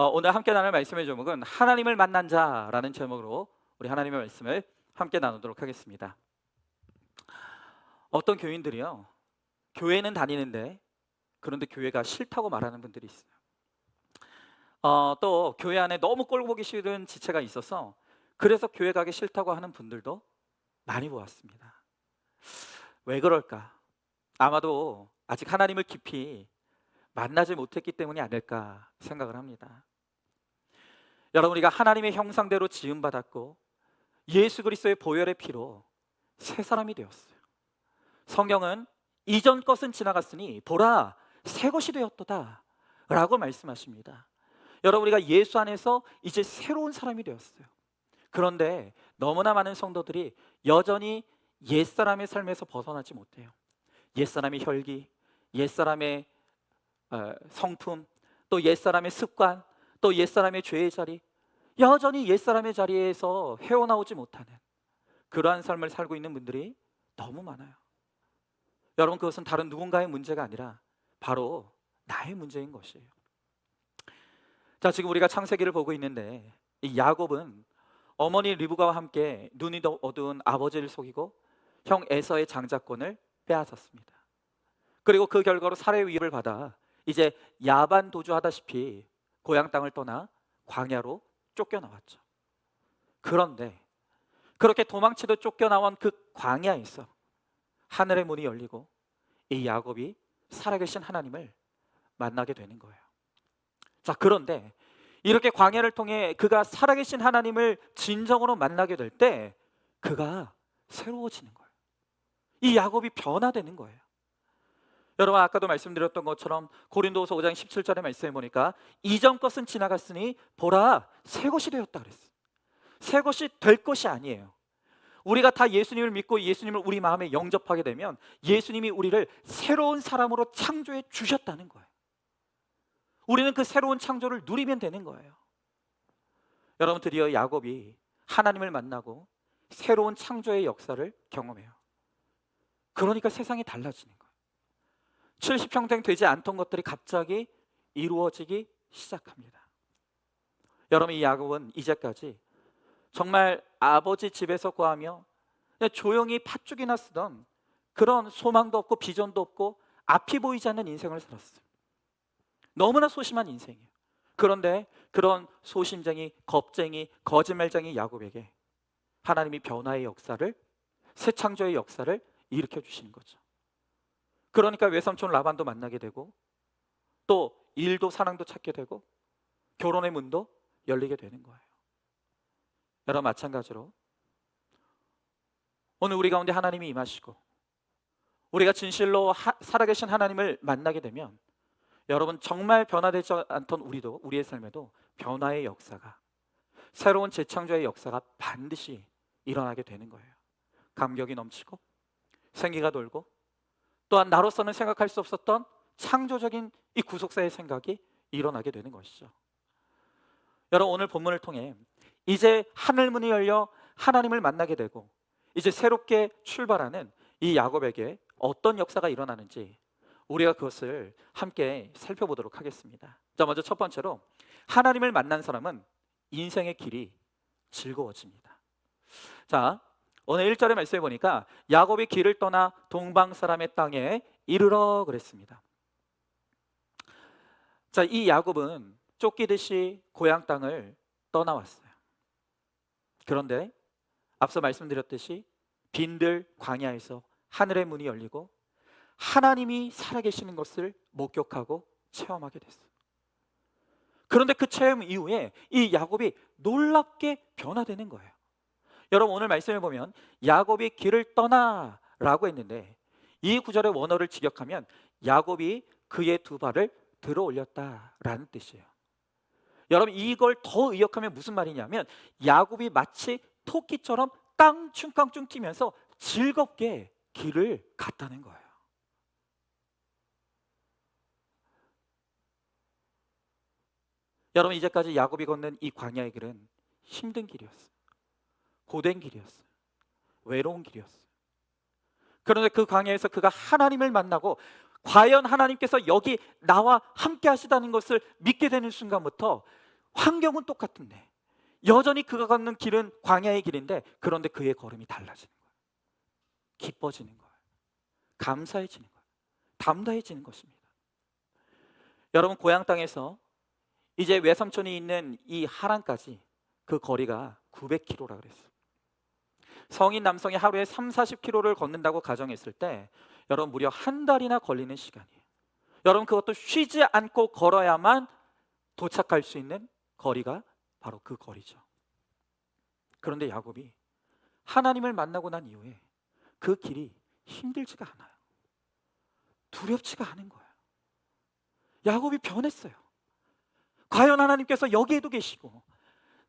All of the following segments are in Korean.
오늘 함께 나눌 말씀의 제목은 하나님을 만난 자라는 제목으로 우리 하나님의 말씀을 함께 나누도록 하겠습니다. 어떤 교인들이요, 교회는 다니는데 그런데 교회가 싫다고 말하는 분들이 있어요. 또 교회 안에 너무 꼴 보기 싫은 지체가 있어서 그래서 교회 가기 싫다고 하는 분들도 많이 보았습니다. 왜 그럴까? 아마도 아직 하나님을 깊이 만나지 못했기 때문이 아닐까 생각을 합니다. 여러분, 우리가 하나님의 형상대로 지음받았고 예수 그리스도의 보혈의 피로 새 사람이 되었어요. 성경은 이전 것은 지나갔으니 보라 새 것이 되었도다 라고 말씀하십니다. 여러분, 우리가 예수 안에서 이제 새로운 사람이 되었어요. 그런데 너무나 많은 성도들이 여전히 옛사람의 삶에서 벗어나지 못해요. 옛사람의 혈기, 옛사람의 성품, 또 옛사람의 습관, 또 옛사람의 죄의 자리, 여전히 옛사람의 자리에서 헤어나오지 못하는 그러한 삶을 살고 있는 분들이 너무 많아요. 여러분, 그것은 다른 누군가의 문제가 아니라 바로 나의 문제인 것이에요. 자, 지금 우리가 창세기를 보고 있는데 이 야곱은 어머니 리브가와 함께 눈이 어두운 아버지를 속이고 형 에서의 장자권을 빼앗았습니다. 그리고 그 결과로 살해 위협을 받아 이제 야반 도주하다시피 고향 땅을 떠나 광야로 쫓겨나왔죠. 그런데 그렇게 도망치듯 쫓겨나온 그 광야에서 하늘의 문이 열리고 이 야곱이 살아계신 하나님을 만나게 되는 거예요. 자, 그런데 이렇게 광야를 통해 그가 살아계신 하나님을 진정으로 만나게 될 때 그가 새로워지는 거예요. 이 야곱이 변화되는 거예요. 여러분, 아까도 말씀드렸던 것처럼 고린도후서 5장 17절의 말씀에 보니까 이전 것은 지나갔으니 보라 새 것이 되었다 그랬어요. 새 것이 될 것이 아니에요. 우리가 다 예수님을 믿고 예수님을 우리 마음에 영접하게 되면 예수님이 우리를 새로운 사람으로 창조해 주셨다는 거예요. 우리는 그 새로운 창조를 누리면 되는 거예요. 여러분, 드디어 야곱이 하나님을 만나고 새로운 창조의 역사를 경험해요. 그러니까 세상이 달라지는 거예요. 70평생 되지 않던 것들이 갑자기 이루어지기 시작합니다. 여러분, 이 야곱은 이제까지 정말 아버지 집에서 구하며 그냥 조용히 팥죽이나 쓰던 그런 소망도 없고 비전도 없고 앞이 보이지 않는 인생을 살았어요. 너무나 소심한 인생이에요. 그런데 그런 소심쟁이, 겁쟁이, 거짓말쟁이 야곱에게 하나님이 변화의 역사를, 새 창조의 역사를 일으켜 주시는 거죠. 그러니까 외삼촌 라반도 만나게 되고 또 일도 사랑도 찾게 되고 결혼의 문도 열리게 되는 거예요. 여러분, 마찬가지로 오늘 우리 가운데 하나님이 임하시고 우리가 진실로 살아계신 하나님을 만나게 되면 여러분, 정말 변화되지 않던 우리도, 우리의 삶에도 변화의 역사가, 새로운 재창조의 역사가 반드시 일어나게 되는 거예요. 감격이 넘치고 생기가 돌고 또한 나로서는 생각할 수 없었던 창조적인 이 구속사의 생각이 일어나게 되는 것이죠. 여러분, 오늘 본문을 통해 이제 하늘문이 열려 하나님을 만나게 되고 이제 새롭게 출발하는 이 야곱에게 어떤 역사가 일어나는지 우리가 그것을 함께 살펴보도록 하겠습니다. 자, 먼저 첫 번째로 하나님을 만난 사람은 인생의 길이 즐거워집니다. 자, 오늘 1절의 말씀에 보니까 야곱이 길을 떠나 동방 사람의 땅에 이르러 그랬습니다. 자, 이 야곱은 쫓기듯이 고향 땅을 떠나왔어요. 그런데 앞서 말씀드렸듯이 빈들 광야에서 하늘의 문이 열리고 하나님이 살아계시는 것을 목격하고 체험하게 됐어요. 그런데 그 체험 이후에 이 야곱이 놀랍게 변화되는 거예요. 여러분, 오늘 말씀을 보면 야곱이 길을 떠나라고 했는데 이 구절의 원어를 직역하면 야곱이 그의 두 발을 들어 올렸다라는 뜻이에요. 여러분, 이걸 더 의역하면 무슨 말이냐면 야곱이 마치 토끼처럼 깡충깡충 뛰면서 즐겁게 길을 갔다는 거예요. 여러분, 이제까지 야곱이 걷는 이 광야의 길은 힘든 길이었어요. 고된 길이었어요. 외로운 길이었어요. 그런데 그 광야에서 그가 하나님을 만나고 과연 하나님께서 여기 나와 함께 하시다는 것을 믿게 되는 순간부터 환경은 똑같은데 여전히 그가 걷는 길은 광야의 길인데, 그런데 그의 걸음이 달라지는 거예요. 기뻐지는 거예요. 감사해지는 거예요. 담대해지는 것입니다. 여러분, 고향 땅에서 이제 외삼촌이 있는 이 하란까지 그 거리가 900km라 그랬어요. 성인 남성이 하루에 3, 40km를 걷는다고 가정했을 때 여러분, 무려 한 달이나 걸리는 시간이에요. 여러분, 그것도 쉬지 않고 걸어야만 도착할 수 있는 거리가 바로 그 거리죠. 그런데 야곱이 하나님을 만나고 난 이후에 그 길이 힘들지가 않아요. 두렵지가 않은 거예요. 야곱이 변했어요. 과연 하나님께서 여기에도 계시고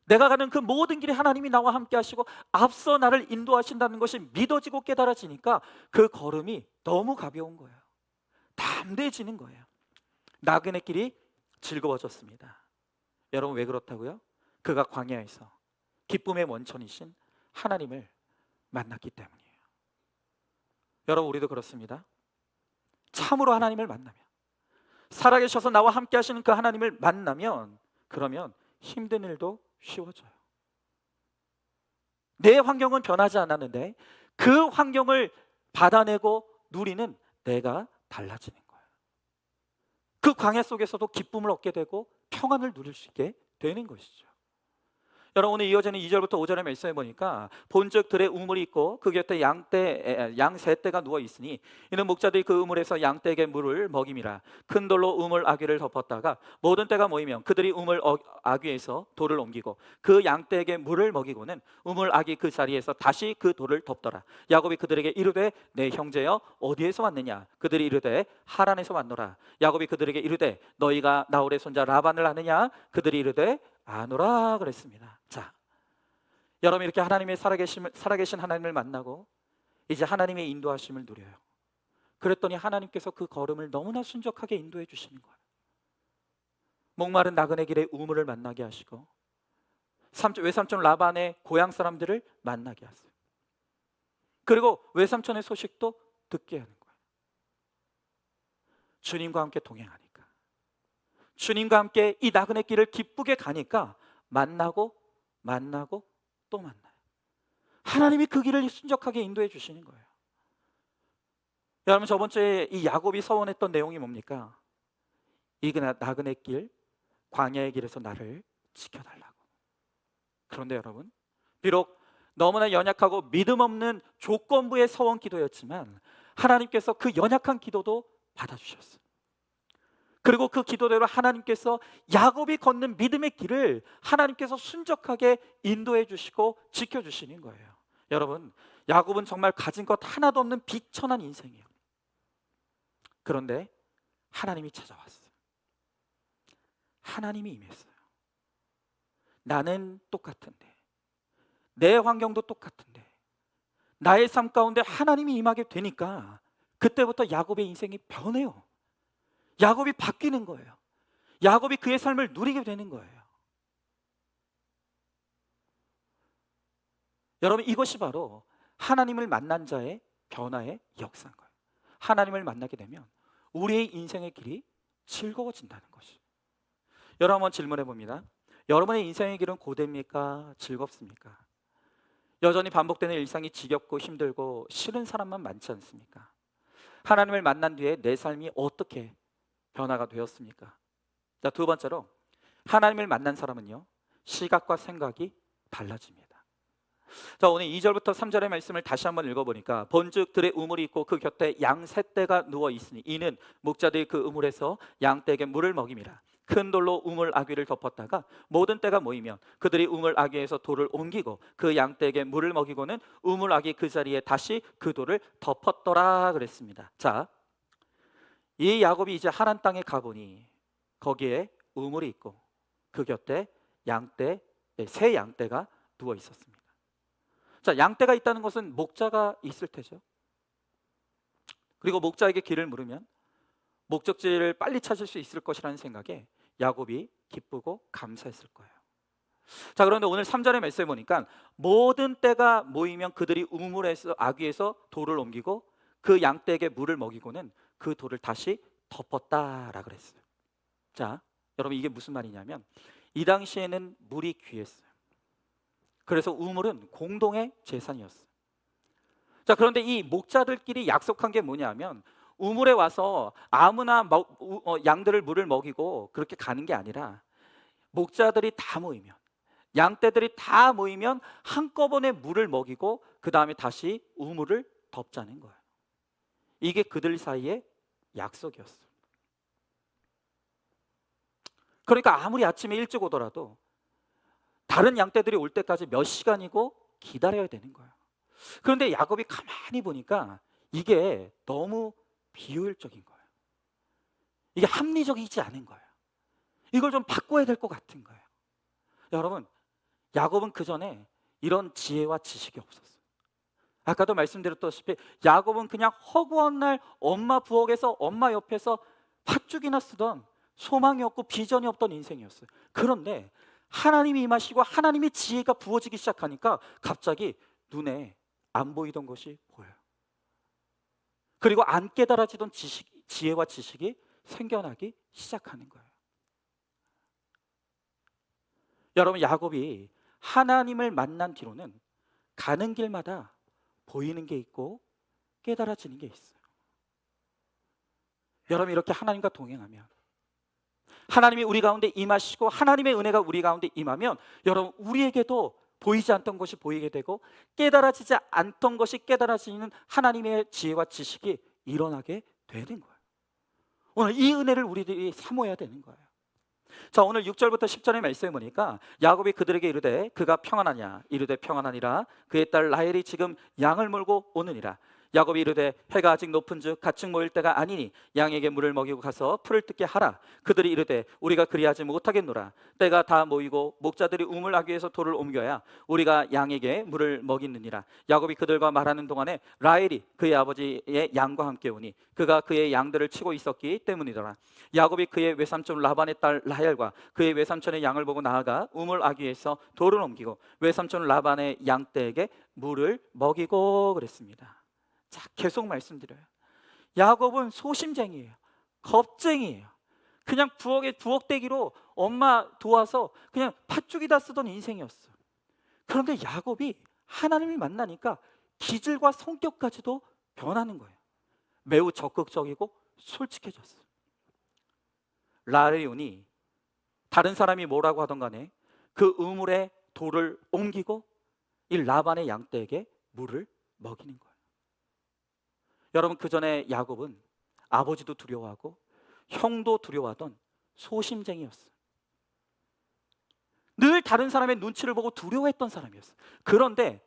내가 가는 그 모든 길에 하나님이 나와 함께 하시고 앞서 나를 인도하신다는 것이 믿어지고 깨달아지니까 그 걸음이 너무 가벼운 거예요. 담대해지는 거예요. 나그네 길이 즐거워졌습니다. 여러분, 왜 그렇다고요? 그가 광야에서 기쁨의 원천이신 하나님을 만났기 때문이에요. 여러분, 우리도 그렇습니다. 참으로 하나님을 만나면, 살아계셔서 나와 함께 하시는 그 하나님을 만나면, 그러면 힘든 일도 쉬워져요. 내 환경은 변하지 않았는데 그 환경을 받아내고 누리는 내가 달라지는 거예요. 그 광야 속에서도 기쁨을 얻게 되고 평안을 누릴 수 있게 되는 것이죠. 여러분, 오늘 이어지는 2절부터 5절의 말씀에 보니까 본즉 들에 우물이 있고 그 곁에 양 세 떼가 누워 있으니 이는 목자들이 그 우물에서 양 떼에게 물을 먹임이라. 큰 돌로 우물 아귀를 덮었다가 모든 떼가 모이면 그들이 우물 아귀에서 돌을 옮기고 그 양 떼에게 물을 먹이고는 우물 아귀 그 자리에서 다시 그 돌을 덮더라. 야곱이 그들에게 이르되 내 형제여 어디에서 왔느냐? 그들이 이르되 하란에서 왔노라. 야곱이 그들에게 이르되 너희가 나홀의 손자 라반을 아느냐? 그들이 이르되 아노라 그랬습니다. 자, 여러분, 이렇게 하나님의 살아계신 하나님을 만나고 이제 하나님의 인도하심을 누려요. 그랬더니 하나님께서 그 걸음을 너무나 순적하게 인도해 주시는 거예요. 목마른 나그네 길에 우물을 만나게 하시고 외삼촌 라반의 고향 사람들을 만나게 하세요. 그리고 외삼촌의 소식도 듣게 하는 거예요. 주님과 함께 동행하니까, 주님과 함께 이 나그네 길을 기쁘게 가니까 만나고 또 만나요. 하나님이 그 길을 순적하게 인도해 주시는 거예요. 여러분, 저번 주에 이 야곱이 서원했던 내용이 뭡니까? 이 나그네 길, 광야의 길에서 나를 지켜달라고. 그런데 여러분, 비록 너무나 연약하고 믿음 없는 조건부의 서원 기도였지만 하나님께서 그 연약한 기도도 받아주셨어요. 그리고 그 기도대로 하나님께서 야곱이 걷는 믿음의 길을 하나님께서 순적하게 인도해 주시고 지켜주시는 거예요. 여러분, 야곱은 정말 가진 것 하나도 없는 비천한 인생이에요. 그런데 하나님이 찾아왔어요. 하나님이 임했어요. 나는 똑같은데, 내 환경도 똑같은데 나의 삶 가운데 하나님이 임하게 되니까 그때부터 야곱의 인생이 변해요. 야곱이 바뀌는 거예요. 야곱이 그의 삶을 누리게 되는 거예요. 여러분, 이것이 바로 하나님을 만난 자의 변화의 역사인 거예요. 하나님을 만나게 되면 우리의 인생의 길이 즐거워진다는 것이. 여러분, 한번 질문해 봅니다. 여러분의 인생의 길은 고됩니까? 즐겁습니까? 여전히 반복되는 일상이 지겹고 힘들고 싫은 사람만 많지 않습니까? 하나님을 만난 뒤에 내 삶이 어떻게 변화가 되었습니까? 자, 두 번째로 하나님을 만난 사람은요, 시각과 생각이 달라집니다. 자, 오늘 2절부터 3절의 말씀을 다시 한번 읽어보니까 본즉 들에 우물이 있고 그 곁에 양 세 떼가 누워 있으니 이는 목자들이 그 우물에서 양 떼에게 물을 먹임이라. 큰 돌로 우물 아귀를 덮었다가 모든 떼가 모이면 그들이 우물 아귀에서 돌을 옮기고 그 양 떼에게 물을 먹이고는 우물 아귀 그 자리에 다시 그 돌을 덮었더라 그랬습니다. 자, 이 야곱이 이제 하란 땅에 가보니 거기에 우물이 있고 그 곁에 새 양떼가 누워 있었습니다. 자, 양떼가 있다는 것은 목자가 있을 테죠. 그리고 목자에게 길을 물으면 목적지를 빨리 찾을 수 있을 것이라는 생각에 야곱이 기쁘고 감사했을 거예요. 자, 그런데 오늘 3절의 말씀에 보니까 모든 떼가 모이면 그들이 우물에서 아귀에서 돌을 옮기고 그 양떼에게 물을 먹이고는 그 돌을 다시 덮었다라 그랬어요. 자, 여러분, 이게 무슨 말이냐면 이 당시에는 물이 귀했어요. 그래서 우물은 공동의 재산이었어요. 자, 그런데 이 목자들끼리 약속한 게 뭐냐면 우물에 와서 아무나 양들을 물을 먹이고 그렇게 가는 게 아니라 목자들이 다 모이면, 양떼들이 다 모이면 한꺼번에 물을 먹이고 그 다음에 다시 우물을 덮자는 거예요. 이게 그들 사이의 약속이었어요. 그러니까 아무리 아침에 일찍 오더라도 다른 양떼들이 올 때까지 몇 시간이고 기다려야 되는 거예요. 그런데 야곱이 가만히 보니까 이게 너무 비효율적인 거예요. 이게 합리적이지 않은 거예요. 이걸 좀 바꿔야 될 것 같은 거예요. 여러분, 야곱은 그 전에 이런 지혜와 지식이 없었어요. 아까도 말씀드렸다시피 야곱은 그냥 허구한 날 엄마 부엌에서 엄마 옆에서 팥죽이나 쓰던 소망이 없고 비전이 없던 인생이었어요. 그런데 하나님이 임하시고 하나님의 지혜가 부어지기 시작하니까 갑자기 눈에 안 보이던 것이 보여요. 그리고 안 깨달아지던 지혜와 지식이 생겨나기 시작하는 거예요. 여러분, 야곱이 하나님을 만난 뒤로는 가는 길마다 보이는 게 있고 깨달아지는 게 있어요. 여러분, 이렇게 하나님과 동행하면, 하나님이 우리 가운데 임하시고 하나님의 은혜가 우리 가운데 임하면 여러분, 우리에게도 보이지 않던 것이 보이게 되고 깨달아지지 않던 것이 깨달아지는 하나님의 지혜와 지식이 일어나게 되는 거예요. 오늘 이 은혜를 우리들이 사모해야 되는 거예요. 자, 오늘 6절부터 10절의 말씀에 보니까 야곱이 그들에게 이르되 그가 평안하냐 이르되 평안하니라. 그의 딸 라헬이 지금 양을 몰고 오느니라. 야곱이 이르되 해가 아직 높은즉 가축 모일 때가 아니니 양에게 물을 먹이고 가서 풀을 뜯게 하라. 그들이 이르되 우리가 그리하지 못하겠노라. 때가 다 모이고 목자들이 우물하기 위해서 돌을 옮겨야 우리가 양에게 물을 먹이느니라. 야곱이 그들과 말하는 동안에 라헬이 그의 아버지의 양과 함께 오니 그가 그의 양들을 치고 있었기 때문이더라. 야곱이 그의 외삼촌 라반의 딸 라헬과 그의 외삼촌의 양을 보고 나아가 우물하기 위해서 돌을 옮기고 외삼촌 라반의 양떼에게 물을 먹이고 그랬습니다. 자, 계속 말씀드려요. 야곱은 소심쟁이에요. 겁쟁이에요. 그냥 부엌대기로 엄마 도와서 그냥 팥죽이다 쓰던 인생이었어요. 그런데 야곱이 하나님을 만나니까 기질과 성격까지도 변하는 거예요. 매우 적극적이고 솔직해졌어요. 라레온이 다른 사람이 뭐라고 하던 간에 그 우물에 돌을 옮기고 이 라반의 양떼에게 물을 먹이는 거예요. 여러분, 그 전에 야곱은 아버지도 두려워하고 형도 두려워하던 소심쟁이였어요. 늘 다른 사람의 눈치를 보고 두려워했던 사람이었어요. 그런데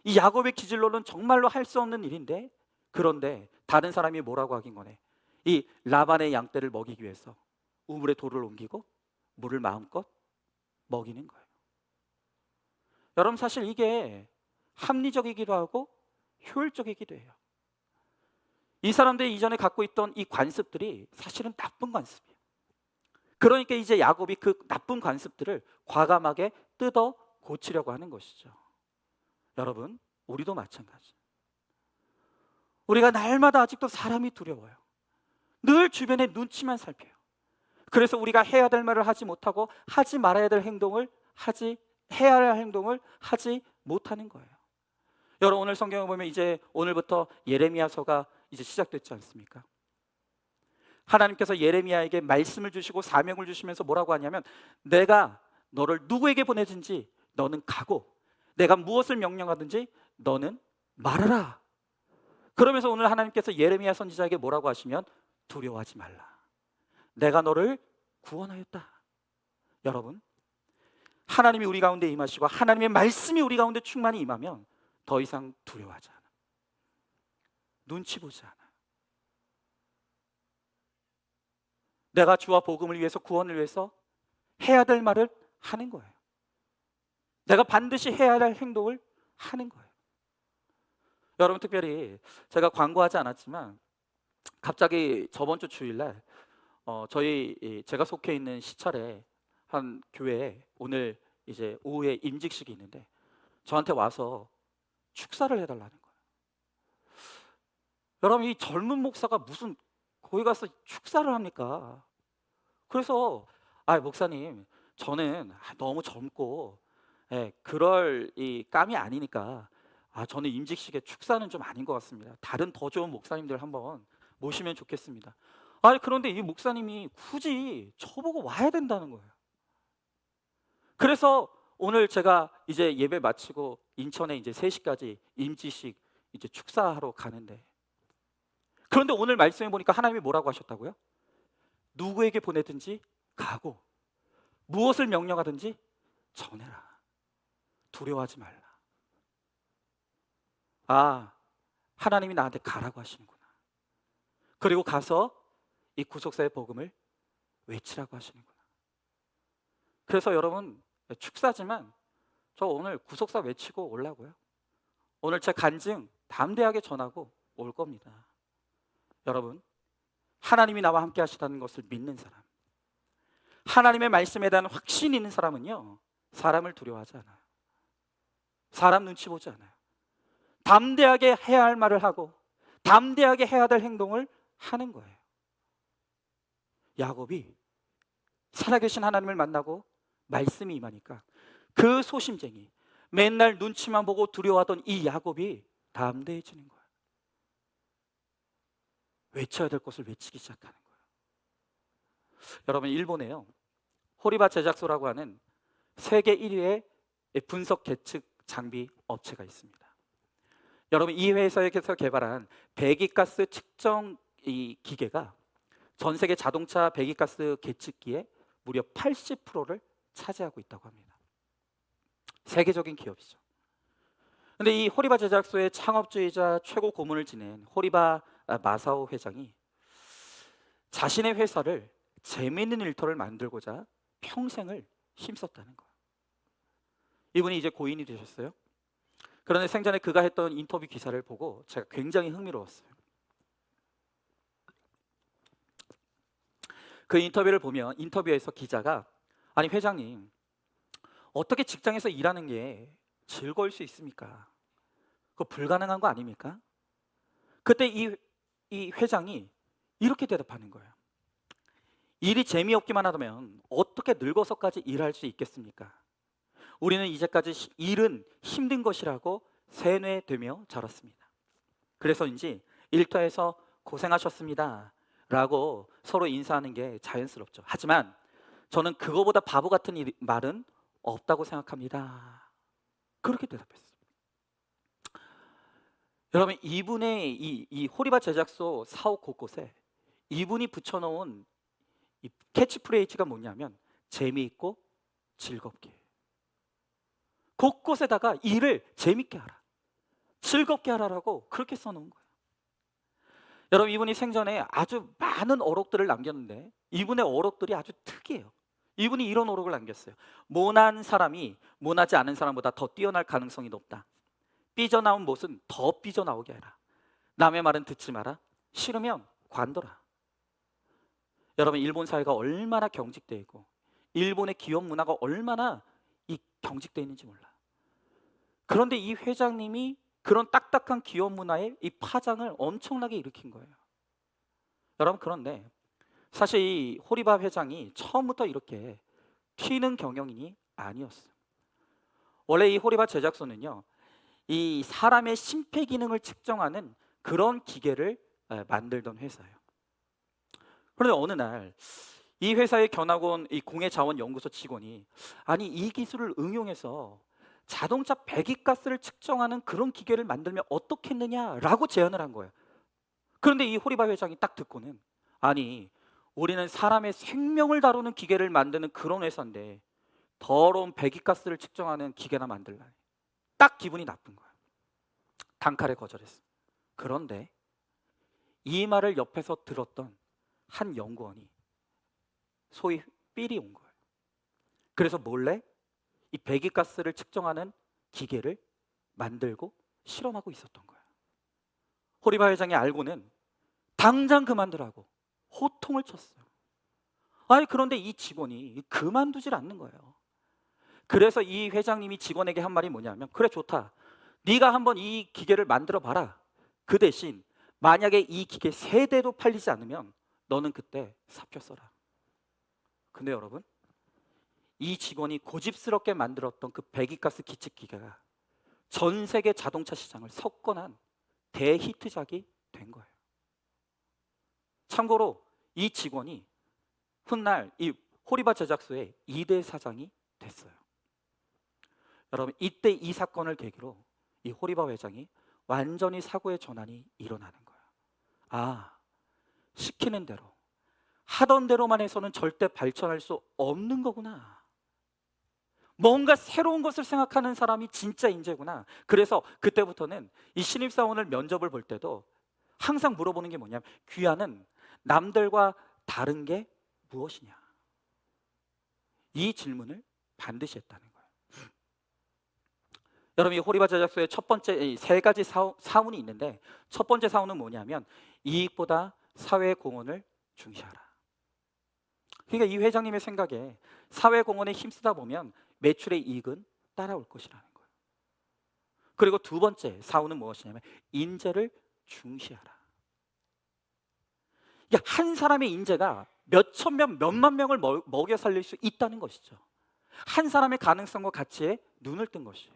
이 야곱의 기질로는 정말로 할 수 없는 일인데, 그런데 다른 사람이 뭐라고 하긴 거네. 이 라반의 양떼를 먹이기 위해서 우물에 돌을 옮기고 물을 마음껏 먹이는 거예요. 여러분, 사실 이게 합리적이기도 하고 효율적이기도 해요. 이 사람들이 이전에 갖고 있던 이 관습들이 사실은 나쁜 관습이에요. 그러니까 이제 야곱이 그 나쁜 관습들을 과감하게 뜯어 고치려고 하는 것이죠. 여러분, 우리도 마찬가지. 우리가 날마다 아직도 사람이 두려워요. 늘 주변의 눈치만 살펴요. 그래서 우리가 해야 될 말을 하지 못하고 하지 말아야 될 행동을 해야 할 행동을 하지 못하는 거예요. 여러분, 오늘 성경을 보면 이제 오늘부터 예레미야서가 이제 시작됐지 않습니까? 하나님께서 예레미야에게 말씀을 주시고 사명을 주시면서 뭐라고 하냐면 내가 너를 누구에게 보내든지 너는 가고 내가 무엇을 명령하든지 너는 말하라. 그러면서 오늘 하나님께서 예레미야 선지자에게 뭐라고 하시면 두려워하지 말라. 내가 너를 구원하였다. 여러분, 하나님이 우리 가운데 임하시고 하나님의 말씀이 우리 가운데 충만히 임하면 더 이상 두려워하지 않아. 눈치 보지 않아. 내가 주와 복음을 위해서 구원을 위해서 해야 될 말을 하는 거예요. 내가 반드시 해야 할 행동을 하는 거예요. 여러분, 특별히 제가 광고하지 않았지만 갑자기 저번 주 주일날 제가 속해 있는 시찰에 한 교회에 오늘 이제 오후에 임직식이 있는데 저한테 와서 축사를 해달라는 거예요. 여러분, 이 젊은 목사가 무슨 거기 가서 축사를 합니까? 그래서 목사님, 저는 너무 젊고 그럴 이 감이 아니니까 저는 임직식의 축사는 좀 아닌 것 같습니다. 다른 더 좋은 목사님들 한번 모시면 좋겠습니다. 아니 그런데 이 목사님이 굳이 저보고 와야 된다는 거예요. 그래서 오늘 제가 이제 예배 마치고 인천에 이제 3시까지 임지식 이제 축사하러 가는데, 그런데 오늘 말씀해 보니까 하나님이 뭐라고 하셨다고요? 누구에게 보내든지 가고 무엇을 명령하든지 전해라. 두려워하지 말라. 하나님이 나한테 가라고 하시는구나. 그리고 가서 이 구속사의 복음을 외치라고 하시는구나. 그래서 여러분, 축사지만 저 오늘 구속사 외치고 오려고요. 오늘 제 간증 담대하게 전하고 올 겁니다. 여러분, 하나님이 나와 함께 하시다는 것을 믿는 사람, 하나님의 말씀에 대한 확신이 있는 사람은요, 사람을 두려워하지 않아요. 사람 눈치 보지 않아요. 담대하게 해야 할 말을 하고 담대하게 해야 될 행동을 하는 거예요. 야곱이 살아계신 하나님을 만나고 말씀이 임하니까 그 소심쟁이, 맨날 눈치만 보고 두려워하던 이 야곱이 담대해지는 거예요. 외쳐야 될 것을 외치기 시작하는 거예요. 여러분, 일본에요, 호리바 제작소라고 하는 세계 1위의 분석 계측 장비 업체가 있습니다. 여러분, 이 회사에서 개발한 배기가스 측정 이 기계가 전 세계 자동차 배기가스 계측기의 무려 80%를 차지하고 있다고 합니다. 세계적인 기업이죠. 근데 이 호리바 제작소의 창업주이자 최고 고문을 지낸 호리바 마사오 회장이 자신의 회사를 재미있는 일터를 만들고자 평생을 힘썼다는 거예요. 이분이 이제 고인이 되셨어요. 그런데 생전에 그가 했던 인터뷰 기사를 보고 제가 굉장히 흥미로웠어요. 그 인터뷰를 보면 인터뷰에서 기자가, 아니 회장님, 어떻게 직장에서 일하는 게 즐거울 수 있습니까? 그거 불가능한 거 아닙니까? 그때 이 회장이 이렇게 대답하는 거예요. 일이 재미없기만 하다면 어떻게 늙어서까지 일할 수 있겠습니까? 우리는 이제까지 일은 힘든 것이라고 세뇌되며 자랐습니다. 그래서인지 일터에서 고생하셨습니다 라고 서로 인사하는 게 자연스럽죠. 하지만 저는 그거보다 바보 같은 말은 없다고 생각합니다. 그렇게 대답했어요. 여러분, 이분의 이 호리바 제작소 사옥 곳곳에 이분이 붙여놓은 이 캐치프레이즈가 뭐냐면 재미있고 즐겁게. 곳곳에다가 일을 재밌게 하라, 즐겁게 하라라고 그렇게 써놓은 거예요. 여러분, 이분이 생전에 아주 많은 어록들을 남겼는데 이분의 어록들이 아주 특이해요. 이분이 이런 어록을 남겼어요. 모난 사람이 모나지 않은 사람보다 더 뛰어날 가능성이 높다. 삐져나온 못은 더 삐져나오게 해라. 남의 말은 듣지 마라. 싫으면 관둬라. 여러분, 일본 사회가 얼마나 경직되어 있고 일본의 기업 문화가 얼마나 경직되어 있는지 몰라. 그런데 이 회장님이 그런 딱딱한 기업 문화의 이 파장을 엄청나게 일으킨 거예요. 여러분, 그런데 사실 이 호리바 회장이 처음부터 이렇게 튀는 경영인이 아니었어요. 원래 이 호리바 제작소는요, 이 사람의 심폐 기능을 측정하는 그런 기계를 만들던 회사예요. 그런데 어느 날 이 회사에 견학 온 이 공해자원연구소 직원이, 아니 이 기술을 응용해서 자동차 배기가스를 측정하는 그런 기계를 만들면 어떻겠느냐라고 제안을 한 거예요. 그런데 이 호리바 회장이 딱 듣고는, 아니 우리는 사람의 생명을 다루는 기계를 만드는 그런 회사인데 더러운 배기가스를 측정하는 기계나 만들라니. 딱 기분이 나쁜 거예요. 단칼에 거절했어요. 그런데 이 말을 옆에서 들었던 한 연구원이 소위 삘이 온 거예요. 그래서 몰래 이 배기가스를 측정하는 기계를 만들고 실험하고 있었던 거예요. 호리바 회장이 알고는 당장 그만두라고 호통을 쳤어요. 아니 그런데 이 직원이 그만두질 않는 거예요. 그래서 이 회장님이 직원에게 한 말이 뭐냐면, 그래 좋다, 네가 한번 이 기계를 만들어 봐라. 그 대신 만약에 이 기계 3대도 팔리지 않으면 너는 그때 사표 써라. 근데 여러분, 이 직원이 고집스럽게 만들었던 그 배기가스 기측기가 전 세계 자동차 시장을 석권한 대히트작이 된 거예요. 참고로 이 직원이 훗날 이 호리바 제작소의 2대 사장이 됐어요. 여러분, 이때 이 사건을 계기로 이 호리바 회장이 완전히 사고의 전환이 일어나는 거예요. 아, 시키는 대로 하던 대로만 해서는 절대 발전할 수 없는 거구나. 뭔가 새로운 것을 생각하는 사람이 진짜 인재구나. 그래서 그때부터는 이 신입사원을 면접을 볼 때도 항상 물어보는 게 뭐냐면, 귀하는 남들과 다른 게 무엇이냐, 이 질문을 반드시 했다는 거예요. 여러분, 이 호리바 제작소의 첫 번째 세 가지 사훈이 있는데, 첫 번째 사훈은 뭐냐면 이익보다 사회 공헌을 중시하라. 그러니까 이 회장님의 생각에 사회 공헌에 힘쓰다 보면 매출의 이익은 따라올 것이라는 거예요. 그리고 두 번째 사훈은 무엇이냐면 인재를 중시하라. 한 사람의 인재가 몇천 명, 몇만 명을 먹여 살릴 수 있다는 것이죠. 한 사람의 가능성과 가치에 눈을 뜬 것이에요.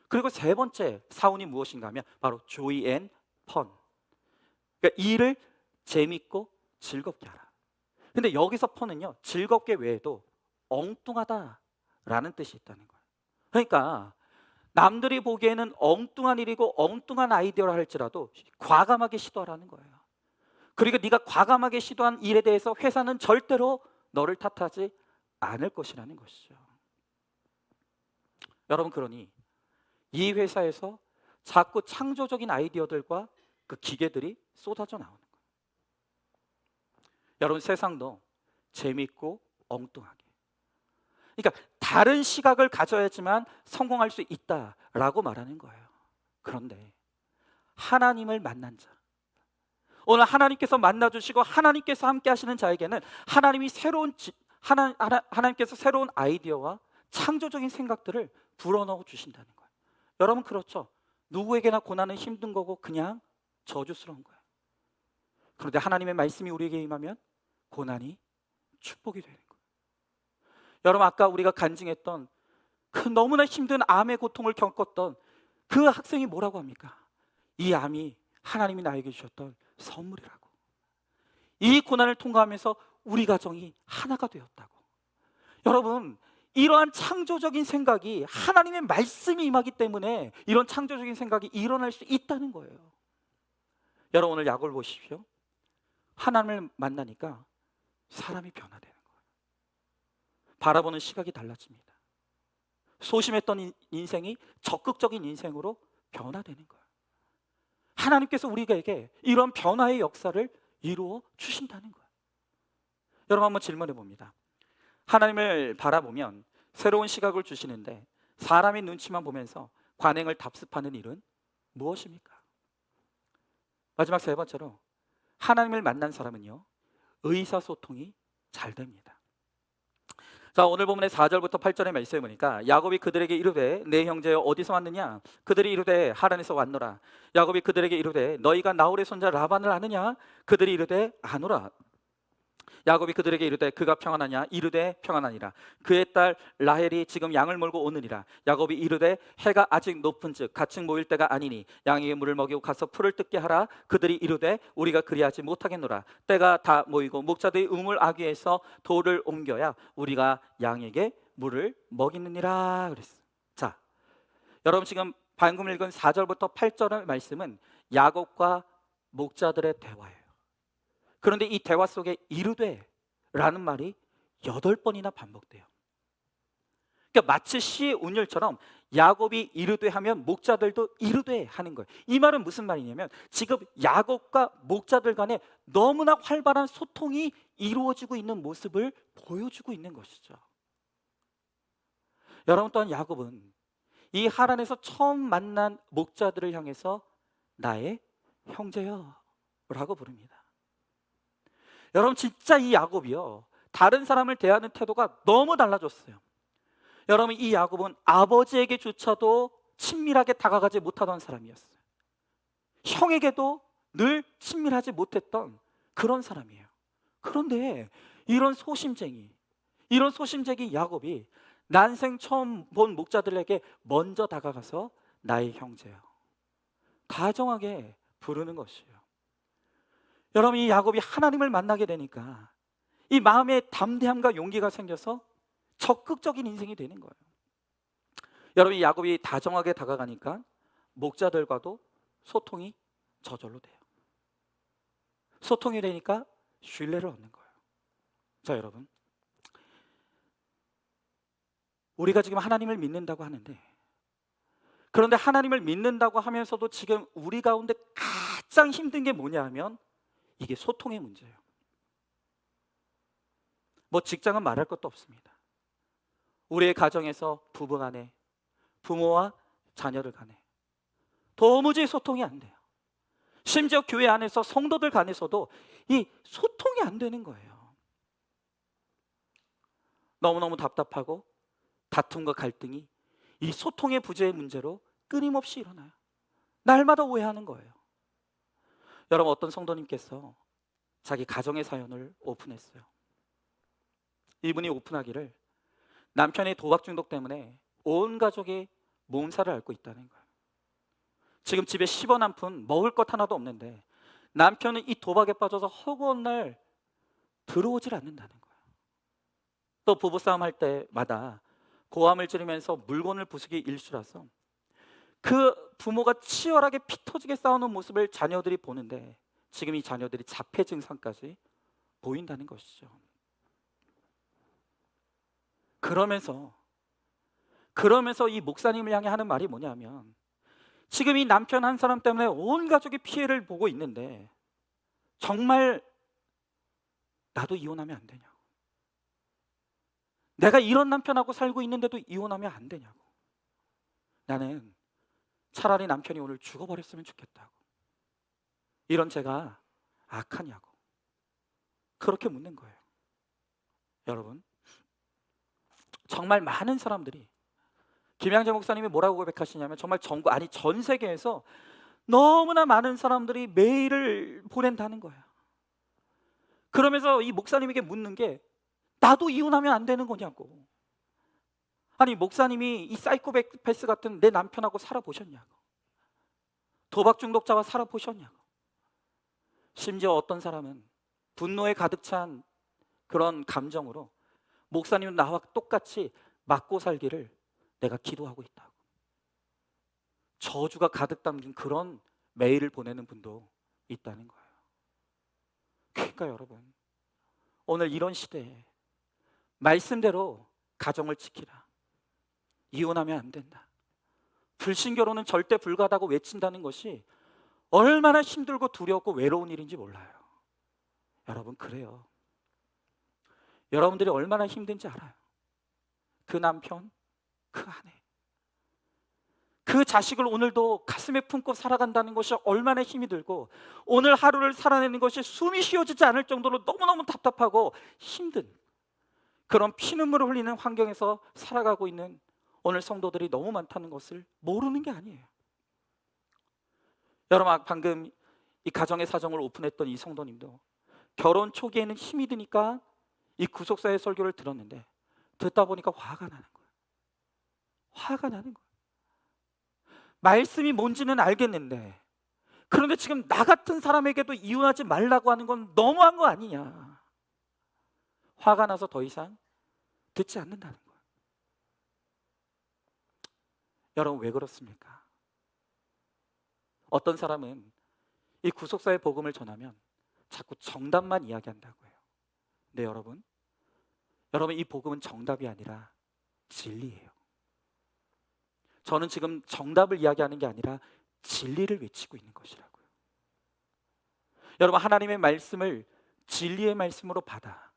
그리고 세 번째 사훈이 무엇인가 하면 바로 조이 앤 펀. 그러니까 일을 재밌고 즐겁게 하라. 근데 여기서 펀은요, 즐겁게 외에도 엉뚱하다라는 뜻이 있다는 거예요. 그러니까 남들이 보기에는 엉뚱한 일이고 엉뚱한 아이디어라 할지라도 과감하게 시도하라는 거예요. 그리고 네가 과감하게 시도한 일에 대해서 회사는 절대로 너를 탓하지 않을 것이라는 것이죠. 여러분, 그러니 이 회사에서 자꾸 창조적인 아이디어들과 그 기계들이 쏟아져 나오는 거예요. 여러분, 세상도 재밌고 엉뚱하게, 그러니까 다른 시각을 가져야지만 성공할 수 있다라고 말하는 거예요. 그런데 하나님을 만난 자, 오늘 하나님께서 만나주시고 하나님께서 함께 하시는 자에게는 하나님이 하나님께서 새로운 아이디어와 창조적인 생각들을 불어넣어 주신다는 거예요. 여러분, 그렇죠? 누구에게나 고난은 힘든 거고 그냥 저주스러운 거예요. 그런데 하나님의 말씀이 우리에게 임하면 고난이 축복이 되는 거예요. 여러분, 아까 우리가 간증했던 그 너무나 힘든 암의 고통을 겪었던 그 학생이 뭐라고 합니까? 이 암이 하나님이 나에게 주셨던 선물이라고. 이 고난을 통과하면서 우리 가정이 하나가 되었다고. 여러분, 이러한 창조적인 생각이 하나님의 말씀이 임하기 때문에 이런 창조적인 생각이 일어날 수 있다는 거예요. 여러분, 오늘 야고보를 보십시오. 하나님을 만나니까 사람이 변화되는 거예요. 바라보는 시각이 달라집니다. 소심했던 인생이 적극적인 인생으로 변화되는 거예요. 하나님께서 우리에게 이런 변화의 역사를 이루어 주신다는 거예요. 여러분, 한번 질문해 봅니다. 하나님을 바라보면 새로운 시각을 주시는데 사람의 눈치만 보면서 관행을 답습하는 일은 무엇입니까? 마지막 세 번째로, 하나님을 만난 사람은요, 의사소통이 잘 됩니다. 자, 오늘 본문의 4절부터 8절의 말씀에 보니까 야곱이 그들에게 이르되 내 형제여 어디서 왔느냐? 그들이 이르되 하란에서 왔노라. 야곱이 그들에게 이르되 너희가 나홀의 손자 라반을 아느냐? 그들이 이르되 아노라. 야곱이 그들에게 이르되 그가 평안하냐? 이르되 평안하니라. 그의 딸 라헬이 지금 양을 몰고 오느니라. 야곱이 이르되 해가 아직 높은즉 가축 모일 때가 아니니 양에게 물을 먹이고 가서 풀을 뜯게 하라. 그들이 이르되 우리가 그리하지 못하겠노라. 때가 다 모이고 목자들이 우물 아귀에서 돌을 옮겨야 우리가 양에게 물을 먹이느니라 그랬어. 자, 여러분, 지금 방금 읽은 4절부터 8절의 말씀은 야곱과 목자들의 대화예요. 그런데 이 대화 속에 이르되 라는 말이 8번이나 반복돼요. 그러니까 마치 시의 운율처럼 야곱이 이르되 하면 목자들도 이르되 하는 거예요. 이 말은 무슨 말이냐면 지금 야곱과 목자들 간에 너무나 활발한 소통이 이루어지고 있는 모습을 보여주고 있는 것이죠. 여러분, 또한 야곱은 이 하란에서 처음 만난 목자들을 향해서 나의 형제여 라고 부릅니다. 여러분, 진짜 이 야곱이요, 다른 사람을 대하는 태도가 너무 달라졌어요. 여러분, 이 야곱은 아버지에게조차도 친밀하게 다가가지 못하던 사람이었어요. 형에게도 늘 친밀하지 못했던 그런 사람이에요. 그런데 이런 소심쟁이, 이런 소심쟁이 야곱이 난생 처음 본 목자들에게 먼저 다가가서 나의 형제여 다정하게 부르는 것이에요. 여러분, 이 야곱이 하나님을 만나게 되니까 이 마음에 담대함과 용기가 생겨서 적극적인 인생이 되는 거예요. 여러분, 이 야곱이 다정하게 다가가니까 목자들과도 소통이 저절로 돼요. 소통이 되니까 신뢰를 얻는 거예요. 자, 여러분, 우리가 지금 하나님을 믿는다고 하는데, 그런데 하나님을 믿는다고 하면서도 지금 우리 가운데 가장 힘든 게 뭐냐 하면 이게 소통의 문제예요. 뭐 직장은 말할 것도 없습니다. 우리의 가정에서 부부 간에, 부모와 자녀들 간에 도무지 소통이 안 돼요. 심지어 교회 안에서 성도들 간에서도 이 소통이 안 되는 거예요. 너무너무 답답하고 다툼과 갈등이 이 소통의 부재의 문제로 끊임없이 일어나요. 날마다 오해하는 거예요. 여러분, 어떤 성도님께서 자기 가정의 사연을 오픈했어요. 이분이 오픈하기를 남편의 도박 중독 때문에 온 가족이 몸살을 앓고 있다는 거예요. 지금 집에 10원 한 푼 먹을 것 하나도 없는데 남편은 이 도박에 빠져서 허구한 날 들어오질 않는다는 거예요. 또 부부싸움 할 때마다 고함을 지르면서 물건을 부수기 일쑤라서 그 부모가 치열하게 피 터지게 싸우는 모습을 자녀들이 보는데 지금 이 자녀들이 자폐 증상까지 보인다는 것이죠. 그러면서 이 목사님을 향해 하는 말이 뭐냐면 지금 이 남편 한 사람 때문에 온 가족이 피해를 보고 있는데 정말 나도 이혼하면 안 되냐고. 내가 이런 남편하고 살고 있는데도 이혼하면 안 되냐고. 나는 차라리 남편이 오늘 죽어버렸으면 좋겠다고. 이런 제가 악하냐고. 그렇게 묻는 거예요. 여러분, 정말 많은 사람들이 김양재 목사님이 뭐라고 고백하시냐면 정말 전 세계에서 너무나 많은 사람들이 메일을 보낸다는 거야. 그러면서 이 목사님에게 묻는 게 나도 이혼하면 안 되는 거냐고. 아니, 목사님이 이 사이코패스 같은 내 남편하고 살아보셨냐고. 도박 중독자와 살아보셨냐고. 심지어 어떤 사람은 분노에 가득 찬 그런 감정으로 목사님은 나와 똑같이 맞고 살기를 내가 기도하고 있다고. 저주가 가득 담긴 그런 메일을 보내는 분도 있다는 거예요. 그러니까 여러분, 오늘 이런 시대에 말씀대로 가정을 지키라. 이혼하면 안 된다. 불신결혼은 절대 불가하다고 외친다는 것이 얼마나 힘들고 두렵고 외로운 일인지 몰라요. 여러분, 그래요. 여러분들이 얼마나 힘든지 알아요. 그 남편, 그 아내, 그 자식을 오늘도 가슴에 품고 살아간다는 것이 얼마나 힘이 들고 오늘 하루를 살아내는 것이 숨이 쉬어지지 않을 정도로 너무너무 답답하고 힘든 그런 피눈물을 흘리는 환경에서 살아가고 있는 오늘 성도들이 너무 많다는 것을 모르는 게 아니에요. 여러분, 방금 이 가정의 사정을 오픈했던 이 성도님도 결혼 초기에는 힘이 드니까 이 구속사의 설교를 들었는데 듣다 보니까 화가 나는 거예요. 화가 나는 거예요. 말씀이 뭔지는 알겠는데 그런데 지금 나 같은 사람에게도 이혼하지 말라고 하는 건 너무한 거 아니냐. 화가 나서 더 이상 듣지 않는다는 거예요. 여러분, 왜 그렇습니까? 어떤 사람은 이 구속사의 복음을 전하면 자꾸 정답만 이야기한다고 해요. 근데 여러분 이 복음은 정답이 아니라 진리예요. 저는 지금 정답을 이야기하는 게 아니라 진리를 외치고 있는 것이라고요. 여러분, 하나님의 말씀을 진리의 말씀으로 받아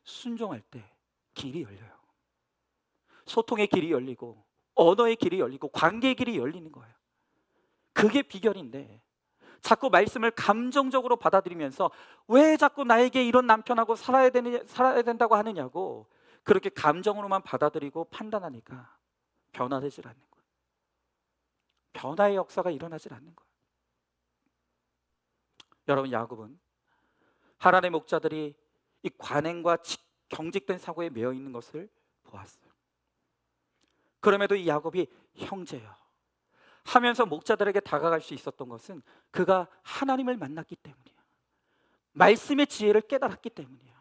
순종할 때 길이 열려요. 소통의 길이 열리고 언어의 길이 열리고 관계의 길이 열리는 거예요. 그게 비결인데 자꾸 말씀을 감정적으로 받아들이면서 왜 자꾸 나에게 이런 남편하고 살아야 된다고 하느냐고 그렇게 감정으로만 받아들이고 판단하니까 변화되질 않는 거예요. 변화의 역사가 일어나질 않는 거예요. 여러분, 야곱은 하나님의 목자들이 이 관행과 경직된 사고에 매여 있는 것을 보았어요. 그럼에도 이 야곱이 형제여 하면서 목자들에게 다가갈 수 있었던 것은 그가 하나님을 만났기 때문이에요. 말씀의 지혜를 깨달았기 때문이에요.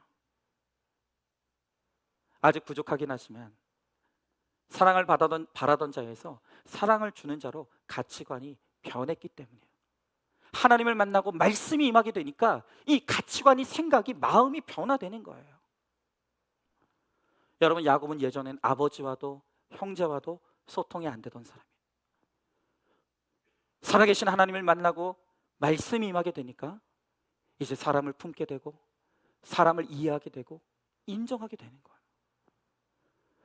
아직 부족하긴 하지만 사랑을 바라던 자에서 사랑을 주는 자로 가치관이 변했기 때문이에요. 하나님을 만나고 말씀이 임하게 되니까 이 가치관이, 생각이, 마음이 변화되는 거예요. 여러분, 야곱은 예전엔 아버지와도 형제와도 소통이 안 되던 사람이에요. 살아계신 하나님을 만나고 말씀이 임하게 되니까 이제 사람을 품게 되고 사람을 이해하게 되고 인정하게 되는 거예요.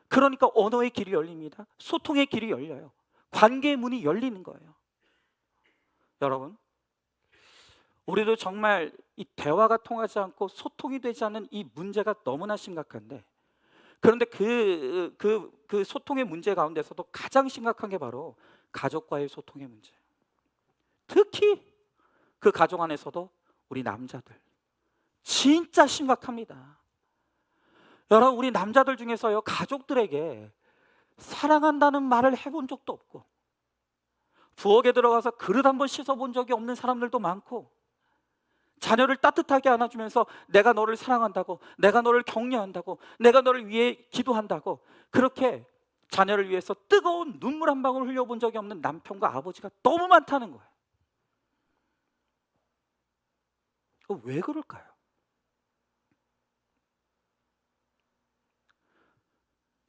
그러니까 언어의 길이 열립니다. 소통의 길이 열려요. 관계의 문이 열리는 거예요. 여러분, 우리도 정말 이 대화가 통하지 않고 소통이 되지 않는 이 문제가 너무나 심각한데, 그런데 그 소통의 문제 가운데서도 가장 심각한 게 바로 가족과의 소통의 문제예요. 특히 그 가족 안에서도 우리 남자들 진짜 심각합니다. 여러분, 우리 남자들 중에서요, 가족들에게 사랑한다는 말을 해본 적도 없고 부엌에 들어가서 그릇 한번 씻어본 적이 없는 사람들도 많고, 자녀를 따뜻하게 안아주면서 내가 너를 사랑한다고, 내가 너를 격려한다고, 내가 너를 위해 기도한다고, 그렇게 자녀를 위해서 뜨거운 눈물 한 방울 흘려본 적이 없는 남편과 아버지가 너무 많다는 거예요. 왜 그럴까요?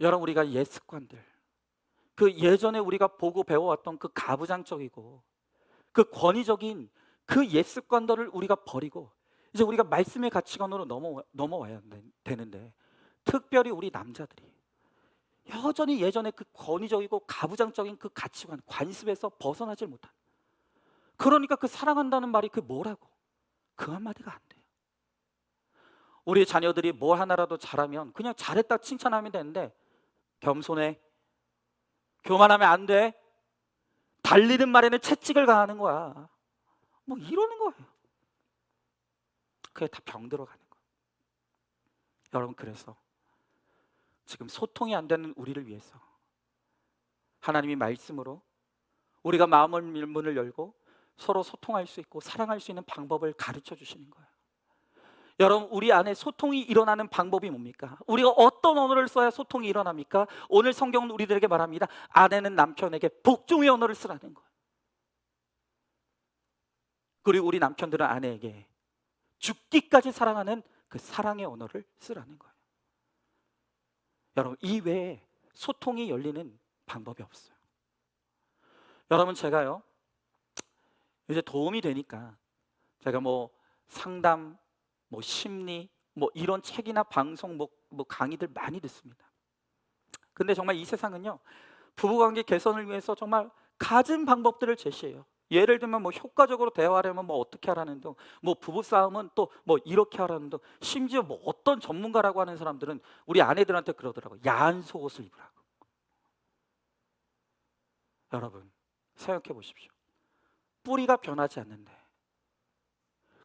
여러분, 우리가 옛 습관들, 그 예전에 우리가 보고 배워왔던 그 가부장적이고 그 권위적인 그 옛 습관들을 우리가 버리고 이제 우리가 말씀의 가치관으로 넘어와야 되는데, 특별히 우리 남자들이 여전히 예전에 그 권위적이고 가부장적인 그 가치관, 관습에서 벗어나질 못한, 그러니까 그 사랑한다는 말이 그 뭐라고, 그 한마디가 안 돼요. 우리 자녀들이 뭐 하나라도 잘하면 그냥 잘했다 칭찬하면 되는데, 겸손해, 교만하면 안 돼, 달리는 말에는 채찍을 가하는 거야, 뭐 이러는 거예요. 그게 다 병들어가는 거예요. 여러분, 그래서 지금 소통이 안 되는 우리를 위해서 하나님이 말씀으로 우리가 마음의 문을 열고 서로 소통할 수 있고 사랑할 수 있는 방법을 가르쳐 주시는 거예요. 여러분, 우리 안에 소통이 일어나는 방법이 뭡니까? 우리가 어떤 언어를 써야 소통이 일어납니까? 오늘 성경은 우리들에게 말합니다. 아내는 남편에게 복종의 언어를 쓰라는 거예요. 그리고 우리 남편들은 아내에게 죽기까지 사랑하는 그 사랑의 언어를 쓰라는 거예요. 여러분, 이 외에 소통이 열리는 방법이 없어요. 여러분, 제가요 이제 도움이 되니까 제가 뭐 상담, 뭐 심리, 뭐 이런 책이나 방송, 뭐 강의들 많이 듣습니다. 근데 정말 이 세상은요, 부부관계 개선을 위해서 정말 갖은 방법들을 제시해요. 예를 들면 뭐 효과적으로 대화하려면 뭐 어떻게 하라는 등, 뭐 부부싸움은 또 뭐 이렇게 하라는 등, 심지어 뭐 어떤 전문가라고 하는 사람들은 우리 아내들한테 그러더라고요. 야한 속옷을 입으라고. 여러분, 생각해 보십시오. 뿌리가 변하지 않는데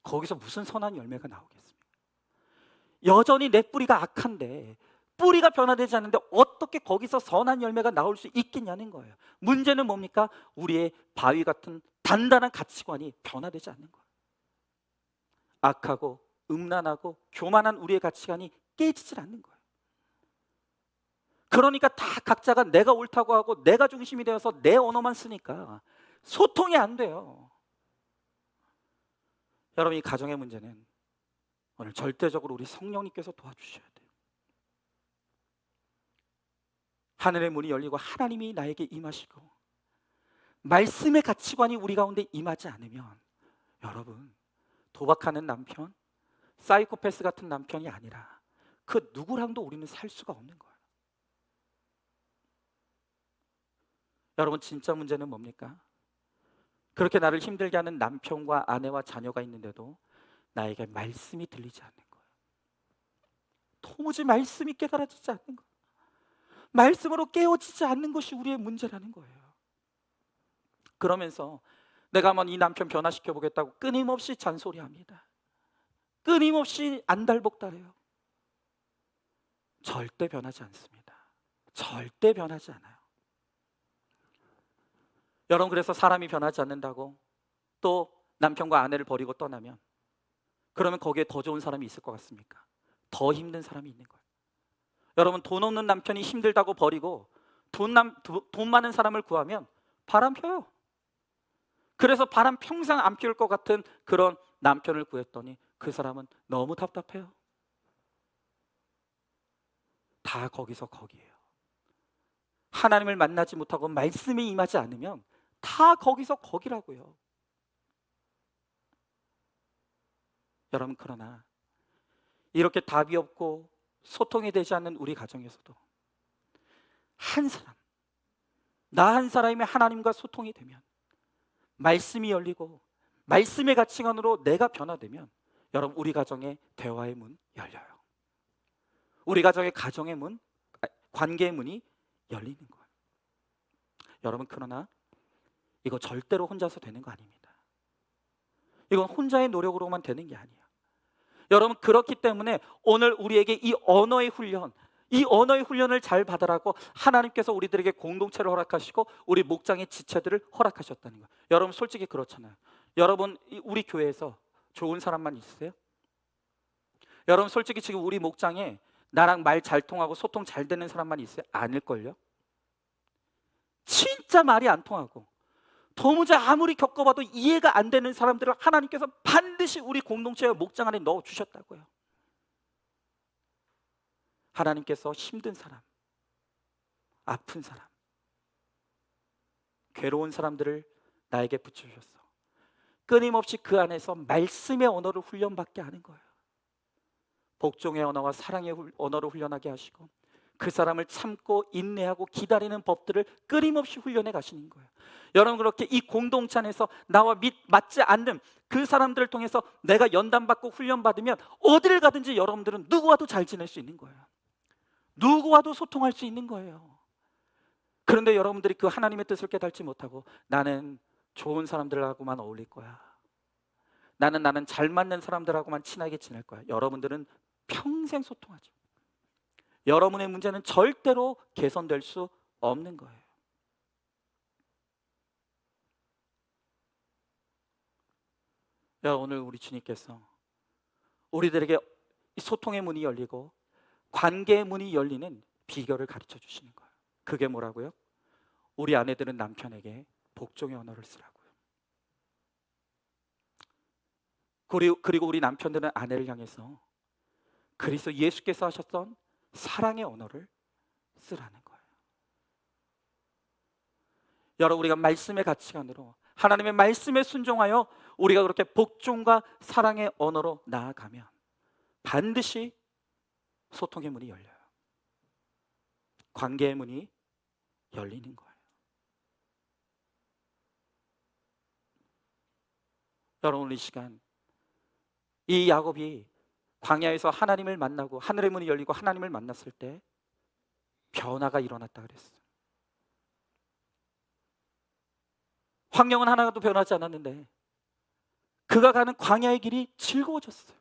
거기서 무슨 선한 열매가 나오겠습니까? 여전히 내 뿌리가 악한데, 뿌리가 변화되지 않는데 어떻게 거기서 선한 열매가 나올 수 있겠냐는 거예요. 문제는 뭡니까? 우리의 바위 같은 단단한 가치관이 변화되지 않는 거예요. 악하고 음란하고 교만한 우리의 가치관이 깨지질 않는 거예요. 그러니까 다 각자가 내가 옳다고 하고 내가 중심이 되어서 내 언어만 쓰니까 소통이 안 돼요. 여러분, 이 가정의 문제는 오늘 절대적으로 우리 성령님께서 도와주셔야 돼요. 하늘의 문이 열리고 하나님이 나에게 임하시고 말씀의 가치관이 우리 가운데 임하지 않으면, 여러분, 도박하는 남편, 사이코패스 같은 남편이 아니라 그 누구랑도 우리는 살 수가 없는 거예요. 여러분, 진짜 문제는 뭡니까? 그렇게 나를 힘들게 하는 남편과 아내와 자녀가 있는데도 나에게 말씀이 들리지 않는 거예요. 도무지 말씀이 깨달아지지 않는 거예요. 말씀으로 깨어지지 않는 것이 우리의 문제라는 거예요. 그러면서 내가 한번 이 남편 변화시켜 보겠다고 끊임없이 잔소리합니다. 끊임없이 안달복달해요. 절대 변하지 않습니다. 절대 변하지 않아요. 여러분, 그래서 사람이 변하지 않는다고 또 남편과 아내를 버리고 떠나면, 그러면 거기에 더 좋은 사람이 있을 것 같습니까? 더 힘든 사람이 있는 거예요. 여러분, 돈 없는 남편이 힘들다고 버리고 돈 많은 사람을 구하면 바람 펴요. 그래서 바람 평생 안 피울 것 같은 그런 남편을 구했더니 그 사람은 너무 답답해요. 다 거기서 거기에요. 하나님을 만나지 못하고 말씀이 임하지 않으면 다 거기서 거기라고요. 여러분, 그러나 이렇게 답이 없고 소통이 되지 않는 우리 가정에서도 한 사람, 나 한 사람이 하나님과 소통이 되면, 말씀이 열리고 말씀의 가치관으로 내가 변화되면, 여러분, 우리 가정의 대화의 문 열려요. 우리 가정의 관계의 문이 열리는 거예요. 여러분, 그러나 이거 절대로 혼자서 되는 거 아닙니다. 이건 혼자의 노력으로만 되는 게 아니에요. 여러분, 그렇기 때문에 오늘 우리에게 이 언어의 훈련을 잘 받으라고 하나님께서 우리들에게 공동체를 허락하시고 우리 목장의 지체들을 허락하셨다는 거예요. 여러분, 솔직히 그렇잖아요. 여러분, 우리 교회에서 좋은 사람만 있으세요? 여러분, 솔직히 지금 우리 목장에 나랑 말 잘 통하고 소통 잘 되는 사람만 있어요? 아닐걸요? 진짜 말이 안 통하고 도무지 아무리 겪어봐도 이해가 안 되는 사람들을 하나님께서 반드시 우리 공동체의 목장 안에 넣어주셨다고요. 하나님께서 힘든 사람, 아픈 사람, 괴로운 사람들을 나에게 붙여주셨어. 끊임없이 그 안에서 말씀의 언어를 훈련받게 하는 거예요. 복종의 언어와 사랑의 언어를 훈련하게 하시고 그 사람을 참고 인내하고 기다리는 법들을 끊임없이 훈련해 가시는 거예요. 여러분, 그렇게 이 공동체 안에서 나와 맞지 않는 그 사람들을 통해서 내가 연단받고 훈련받으면 어디를 가든지 여러분들은 누구와도 잘 지낼 수 있는 거예요. 누구와도 소통할 수 있는 거예요. 그런데 여러분들이 그 하나님의 뜻을 깨닫지 못하고 나는 좋은 사람들하고만 어울릴 거야, 나는 잘 맞는 사람들하고만 친하게 지낼 거야. 여러분들은 평생 소통하죠. 여러분의 문제는 절대로 개선될 수 없는 거예요. 오늘 우리 주님께서 우리들에게 소통의 문이 열리고 관계의 문이 열리는 비결을 가르쳐 주시는 거예요. 그게 뭐라고요? 우리 아내들은 남편에게 복종의 언어를 쓰라고요. 그리고 우리 남편들은 아내를 향해서 그리스도 예수께서 하셨던 사랑의 언어를 쓰라는 거예요. 여러분, 우리가 말씀의 가치관으로 하나님의 말씀에 순종하여 우리가 그렇게 복종과 사랑의 언어로 나아가면 반드시 소통의 문이 열려요. 관계의 문이 열리는 거예요. 여러분, 오늘 이 시간 이 야곱이 광야에서 하나님을 만나고 하늘의 문이 열리고 하나님을 만났을 때 변화가 일어났다 그랬어요. 환경은 하나도 변하지 않았는데 그가 가는 광야의 길이 즐거워졌어요.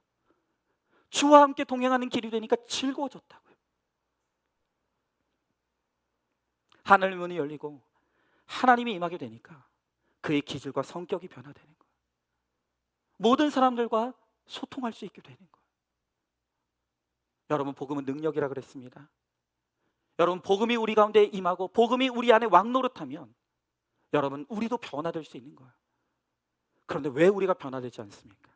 주와 함께 동행하는 길이 되니까 즐거워졌다고요. 하늘 문이 열리고 하나님이 임하게 되니까 그의 기질과 성격이 변화되는 거예요. 모든 사람들과 소통할 수 있게 되는 거예요. 여러분, 복음은 능력이라 그랬습니다. 여러분, 복음이 우리 가운데 임하고 복음이 우리 안에 왕노릇하면 여러분, 우리도 변화될 수 있는 거예요. 그런데 왜 우리가 변화되지 않습니까?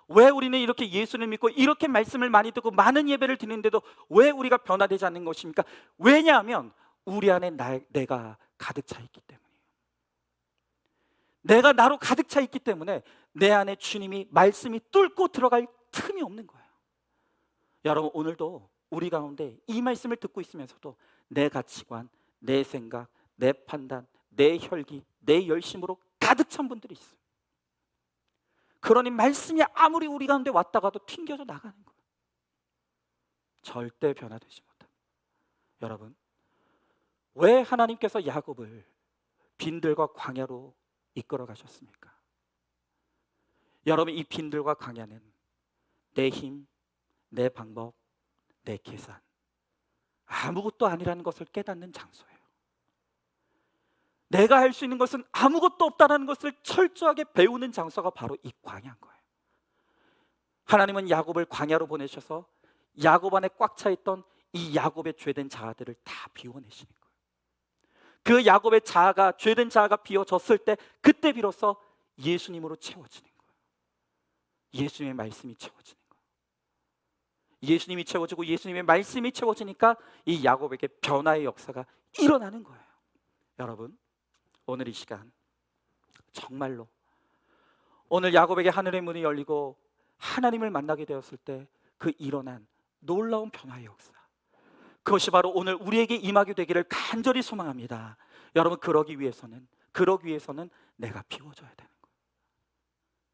왜 우리는 이렇게 예수를 믿고 이렇게 말씀을 많이 듣고 많은 예배를 드리는데도 왜 우리가 변화되지 않는 것입니까? 왜냐하면 우리 안에 내가 가득 차 있기 때문이에요. 내가 나로 가득 차 있기 때문에 내 안에 주님이 말씀이 뚫고 들어갈 틈이 없는 거예요. 여러분, 오늘도 우리 가운데 이 말씀을 듣고 있으면서도 내 가치관, 내 생각, 내 판단, 내 혈기, 내 열심으로 가득 찬 분들이 있어요. 그러니 말씀이 아무리 우리 가운데 왔다가도 튕겨져 나가는 거예요. 절대 변화되지 못합니다. 여러분, 왜 하나님께서 야곱을 빈들과 광야로 이끌어 가셨습니까? 여러분, 이 빈들과 광야는 내 힘, 내 방법, 내 계산, 아무것도 아니라는 것을 깨닫는 장소예요. 내가 할 수 있는 것은 아무것도 없다는 것을 철저하게 배우는 장소가 바로 이 광야인 거예요. 하나님은 야곱을 광야로 보내셔서 야곱 안에 꽉 차 있던 이 야곱의 죄된 자아들을 다 비워내시는 거예요. 그 야곱의 자아가, 죄된 자아가 비워졌을 때 그때 비로소 예수님으로 채워지는 거예요. 예수님의 말씀이 채워지는 거예요. 예수님이 채워지고 예수님의 말씀이 채워지니까 이 야곱에게 변화의 역사가 일어나는 거예요. 여러분, 오늘 이 시간 정말로 오늘 야곱에게 하늘의 문이 열리고 하나님을 만나게 되었을 때 그 일어난 놀라운 변화의 역사, 그것이 바로 오늘 우리에게 임하게 되기를 간절히 소망합니다. 여러분, 그러기 위해서는 내가 비워져야 되는 거예요.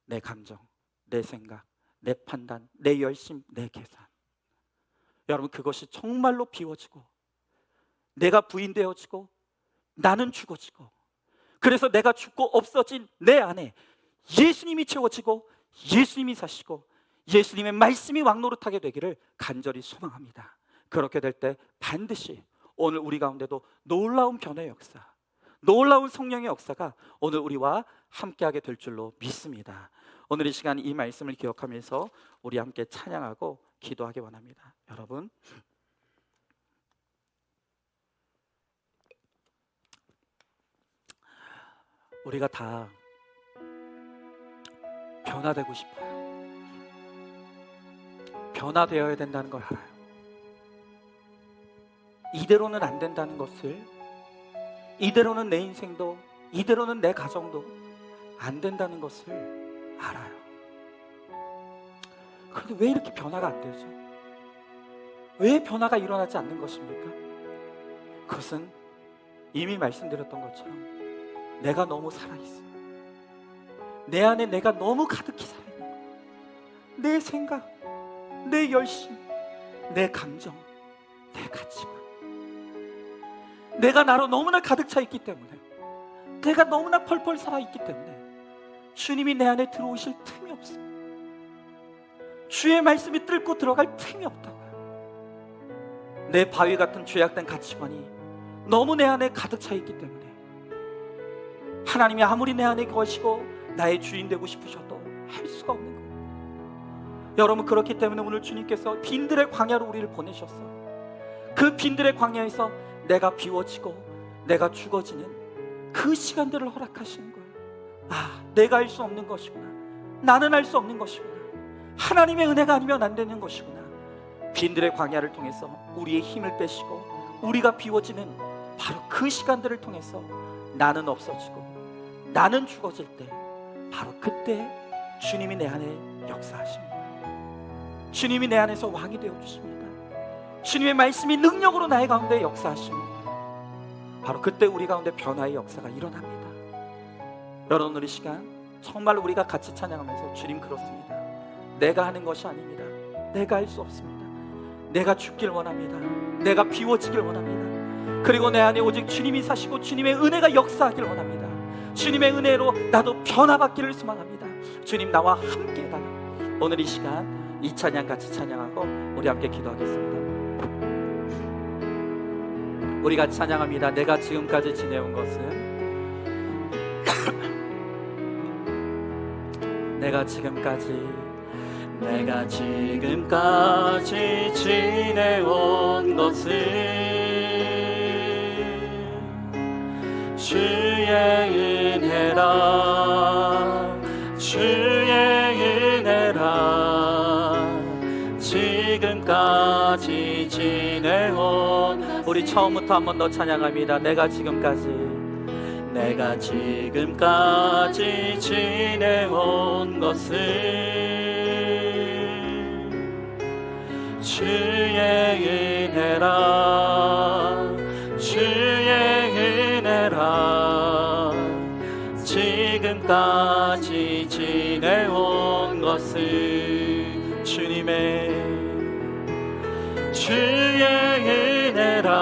내 감정, 내 생각, 내 판단, 내 열심, 내 계산, 여러분, 그것이 정말로 비워지고 내가 부인되어지고 나는 죽어지고, 그래서 내가 죽고 없어진 내 안에 예수님이 채워지고 예수님이 사시고 예수님의 말씀이 왕노릇하게 되기를 간절히 소망합니다. 그렇게 될 때 반드시 오늘 우리 가운데도 놀라운 변화의 역사, 놀라운 성령의 역사가 오늘 우리와 함께하게 될 줄로 믿습니다. 오늘 이 시간 이 말씀을 기억하면서 우리 함께 찬양하고 기도하기 원합니다. 여러분, 우리가 다 변화되고 싶어요. 변화되어야 된다는 걸 알아요. 이대로는 안 된다는 것을, 이대로는 내 인생도, 이대로는 내 가정도 안 된다는 것을 알아요. 그런데 왜 이렇게 변화가 안 되죠? 왜 변화가 일어나지 않는 것입니까? 그것은 이미 말씀드렸던 것처럼 내가 너무 살아있어요. 내 안에 내가 너무 가득히 살아있는 거예요. 내 생각, 내 열심, 내 감정, 내 가치관, 내가 나로 너무나 가득 차 있기 때문에, 내가 너무나 펄펄 살아있기 때문에 주님이 내 안에 들어오실 틈이 없어요. 주의 말씀이 뚫고 들어갈 틈이 없다고요. 내 바위 같은 죄악된 가치관이 너무 내 안에 가득 차 있기 때문에 하나님이 아무리 내 안에 거시고 나의 주인 되고 싶으셔도 할 수가 없는 거예요. 여러분, 그렇기 때문에 오늘 주님께서 빈들의 광야로 우리를 보내셨어요. 그 빈들의 광야에서 내가 비워지고 내가 죽어지는 그 시간들을 허락하시는 거예요. 아, 내가 할 수 없는 것이구나, 나는 할 수 없는 것이구나, 하나님의 은혜가 아니면 안 되는 것이구나. 빈들의 광야를 통해서 우리의 힘을 빼시고 우리가 비워지는 바로 그 시간들을 통해서 나는 없어지고 나는 죽어질 때, 바로 그때 주님이 내 안에 역사하십니다. 주님이 내 안에서 왕이 되어주십니다. 주님의 말씀이 능력으로 나의 가운데 역사하십니다. 바로 그때 우리 가운데 변화의 역사가 일어납니다. 여러분, 오늘 이 시간 정말 우리가 같이 찬양하면서, 주님, 그렇습니다, 내가 하는 것이 아닙니다. 내가 할 수 없습니다. 내가 죽길 원합니다. 내가 비워지길 원합니다. 그리고 내 안에 오직 주님이 사시고 주님의 은혜가 역사하길 원합니다. 주님의 은혜로 나도 변화받기를 소망합니다. 주님, 나와 함께 해달라. 오늘 이 시간 이 찬양 같이 찬양하고 우리 함께 기도하겠습니다. 우리 같이 찬양합니다. 내가 지금까지 지내온 것은 내가 지금까지 지내온 것은 주의 은혜라, 주의 은혜라. 지금까지 지내온, 우리 처음부터 한 번 더 찬양합니다. 내가 지금까지 지내온 것은 주의 은혜라, 주의 은혜라. 지금까지 지내온 것은 주의 은혜라,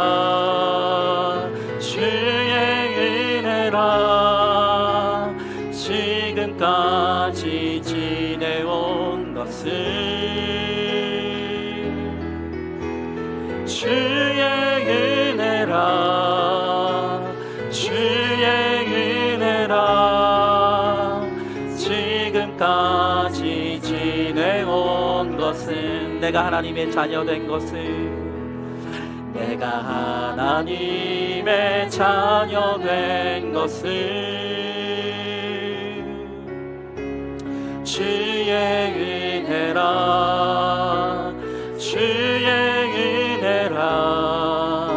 주의 은혜라. 지금까지 지내온 것은 주의 지금까지 지내온 것은, 내가 하나님의 자녀 된 것은, 내가 하나님의 자녀 된 것은 주의 은혜라, 주의 은혜라.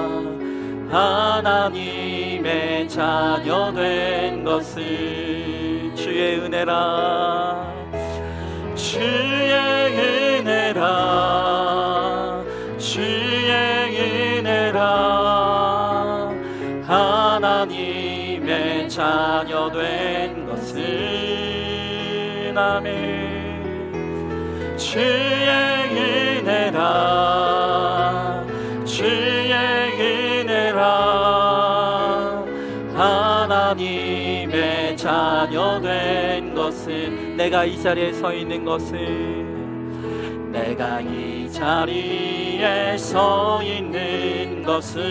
하나님의 자녀 된 것은 주의 은혜라, 주의 은혜라, 주의 은혜라. 하나님의 자녀 된 것은, 아멘. 주의 은혜라, 주의 은혜라. 하나님의 자녀 된 것은, 내가 이 자리에 서 있는 것은, 내가 이 자리에 서 있는 것은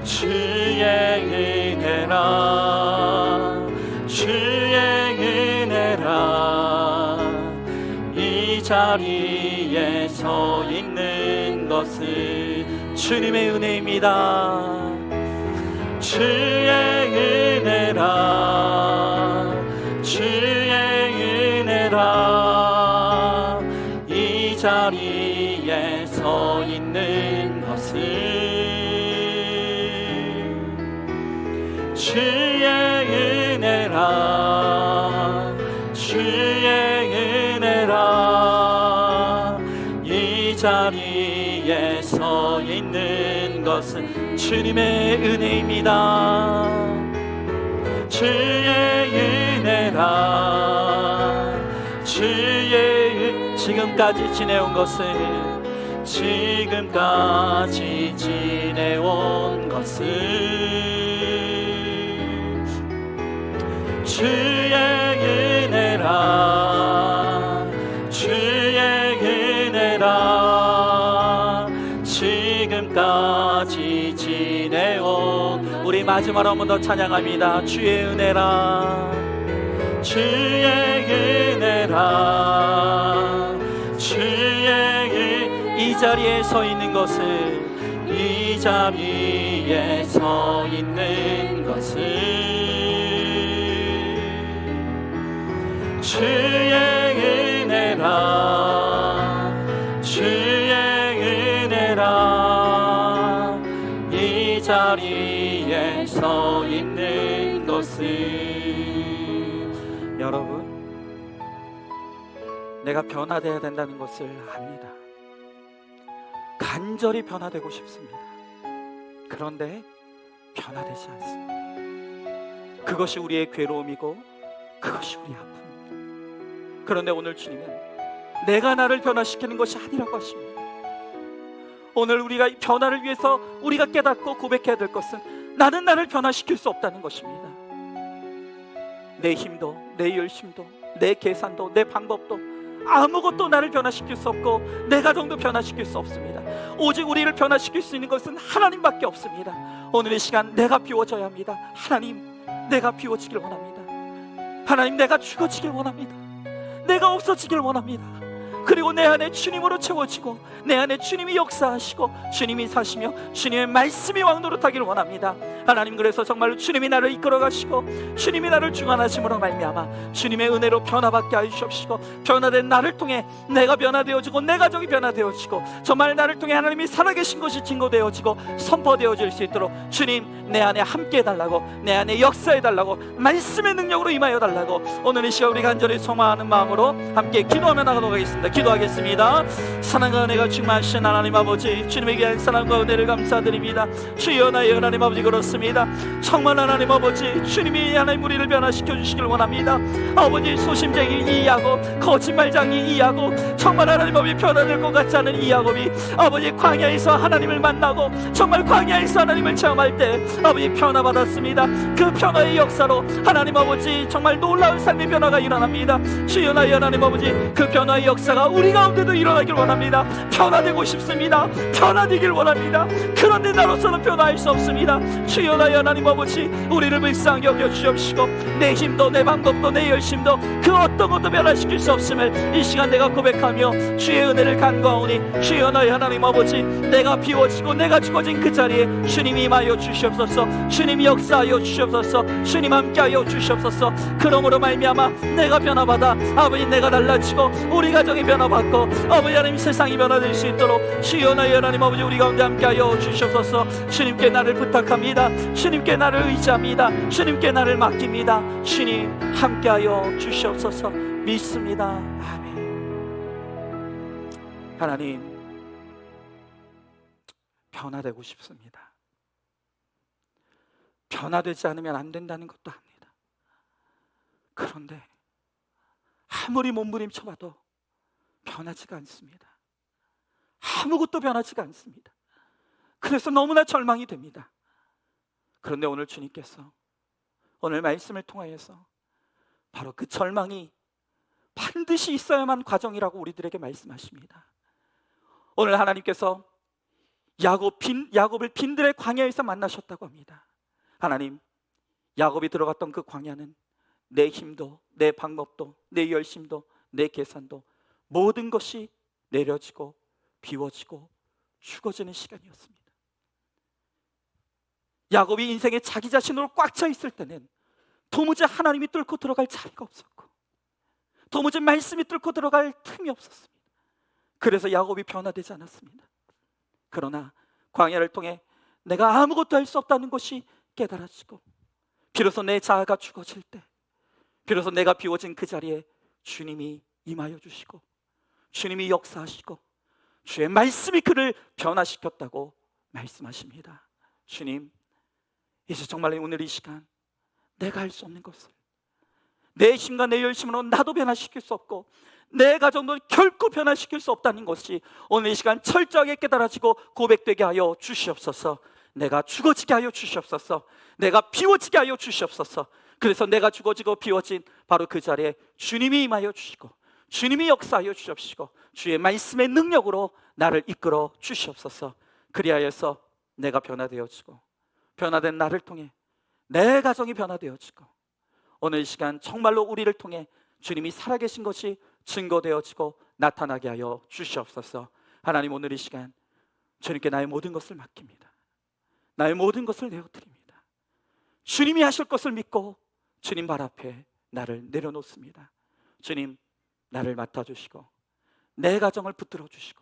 주의 은혜라, 주의 은혜라. 이 자리에 서 있는 것은 주님의 은혜입니다. 주의 은혜라, 주의 은혜라. 이 자리에 서 있는 것은 주의 은혜라, 주의 은혜라. 이 자리에 서 있는 것은 주님의 은혜입니다. 주의 은혜라, 주의 지금까지 지내온 것은, 지금까지 지내온 것은 주의 은혜라, 주의 은혜라. 지금까지 지내온, 우리 마지막으로 한 번 더 찬양합니다. 주의 은혜라, 주의 은혜라, 주의 이 자리에 서 있는 것은, 이 자리에 서 있는 것은 주의 은혜라, 주의 은혜라. 이 자리에 서 있는 것은, 여러분, 내가 변화되어야 된다는 것을 압니다. 간절히 변화되고 싶습니다. 그런데 변화되지 않습니다. 그것이 우리의 괴로움이고 그것이 우리의 아픔입니다. 그런데 오늘 주님은 내가 나를 변화시키는 것이 아니라고 하십니다. 오늘 우리가 이 변화를 위해서 우리가 깨닫고 고백해야 될 것은, 나는 나를 변화시킬 수 없다는 것입니다. 내 힘도, 내 열심도, 내 계산도, 내 방법도 아무것도 나를 변화시킬 수 없고 내 가정도 변화시킬 수 없습니다. 오직 우리를 변화시킬 수 있는 것은 하나님밖에 없습니다. 오늘 이 시간 내가 비워져야 합니다. 하나님, 내가 비워지길 원합니다. 하나님, 내가 죽어지길 원합니다. 내가 없어지길 원합니다. 그리고 내 안에 주님으로 채워지고 내 안에 주님이 역사하시고 주님이 사시며 주님의 말씀이 왕노릇하길 원합니다. 하나님, 그래서 정말로 주님이 나를 이끌어 가시고 주님이 나를 중환하심으로 말미암아 주님의 은혜로 변화받게 하여 주옵시고, 변화된 나를 통해 내가 변화되어지고 내 가족이 변화되어지고 정말 나를 통해 하나님이 살아계신 것이 증거되어지고 선포되어질 수 있도록 주님, 내 안에 함께 해달라고, 내 안에 역사해달라고, 말씀의 능력으로 임하여달라고 오늘 이 시간 우리 간절히 소망하는 마음으로 함께 기도하며 나가도록 하겠습니다. 기도하겠습니다. 사랑과 은혜가 충만하신 하나님 아버지, 주님의 귀한 사랑과 은혜를 감사드립니다. 주여, 나의 하나님 아버지, 그렇습니다. 정말 하나님 아버지, 주님이 하나님 우리를 변화시켜 주시길 원합니다. 아버지, 소심쟁이 이 야곱, 거짓말쟁이 이 야곱, 정말 하나님 아버지 변화될 것 같지 않은 이 야곱이 아버지 광야에서 하나님을 만나고 정말 광야에서 하나님을 체험할 때 아버지 변화받았습니다. 그 변화의 역사로 하나님 아버지 정말 놀라운 삶의 변화가 일어납니다. 주여, 나의 하나님 아버지, 그 변화의 역사가 우리 가운데도 일어나길 원합니다. 변화되고 싶습니다. 변화되길 원합니다. 그런데 나로서는 변화할 수 없습니다. 주여 나의 하나님 아버지, 우리를 불쌍히 여겨 주옵시고 내 힘도 내 방법도 내 열심도 그 어떤 것도 변화시킬 수 없음을 이 시간 내가 고백하며 주의 은혜를 간구하오니, 주여 나의 하나님 아버지, 내가 비워지고 내가 죽어진 그 자리에 주님이 임하여 주시옵소서. 주님이 역사하여 주시옵소서. 주님 함께하여 주시옵소서. 그러므로 말미암아 내가 변화받아 아버지, 내가 달라지고 우리 가정이 변화받고 아버지 하나님 세상이 변화될 수 있도록 주여 나의 하나님 아버지, 우리 가운데 함께하여 주시옵소서. 주님께 나를 부탁합니다. 주님께 나를 의지합니다. 주님께 나를 맡깁니다. 주님 함께하여 주시옵소서. 믿습니다. 아멘. 하나님, 변화되고 싶습니다. 변화되지 않으면 안 된다는 것도 압니다. 그런데 아무리 몸부림쳐봐도 변하지가 않습니다. 아무것도 변하지가 않습니다. 그래서 너무나 절망이 됩니다. 그런데 오늘 주님께서 오늘 말씀을 통하여서 바로 그 절망이 반드시 있어야만 과정이라고 우리들에게 말씀하십니다. 오늘 하나님께서 야곱을 빈들의 광야에서 만나셨다고 합니다. 하나님, 야곱이 들어갔던 그 광야는 내 힘도 내 방법도 내 열심도 내 계산도 모든 것이 내려지고 비워지고 죽어지는 시간이었습니다. 야곱이 인생에 자기 자신으로 꽉 차 있을 때는 도무지 하나님이 뚫고 들어갈 자리가 없었고 도무지 말씀이 뚫고 들어갈 틈이 없었습니다. 그래서 야곱이 변화되지 않았습니다. 그러나 광야를 통해 내가 아무것도 할 수 없다는 것이 깨달아지고 비로소 내 자아가 죽어질 때, 비로소 내가 비워진 그 자리에 주님이 임하여 주시고 주님이 역사하시고 주의 말씀이 그를 변화시켰다고 말씀하십니다. 주님, 이제 정말 오늘 이 시간 내가 할 수 없는 것을 내 힘과 내 열심으로 나도 변화시킬 수 없고 내 가정도 결코 변화시킬 수 없다는 것이 오늘 이 시간 철저하게 깨달아지고 고백되게 하여 주시옵소서. 내가 죽어지게 하여 주시옵소서. 내가 비워지게 하여 주시옵소서. 그래서 내가 죽어지고 비워진 바로 그 자리에 주님이 임하여 주시고 주님이 역사하여 주시옵시고 주의 말씀의 능력으로 나를 이끌어 주시옵소서. 그리하여서 내가 변화되어지고 변화된 나를 통해 내 가정이 변화되어지고 오늘 이 시간 정말로 우리를 통해 주님이 살아계신 것이 증거되어지고 나타나게 하여 주시옵소서. 하나님, 오늘 이 시간 주님께 나의 모든 것을 맡깁니다. 나의 모든 것을 내어드립니다. 주님이 하실 것을 믿고 주님 발 앞에 나를 내려놓습니다. 주님, 나를 맡아주시고 내 가정을 붙들어 주시고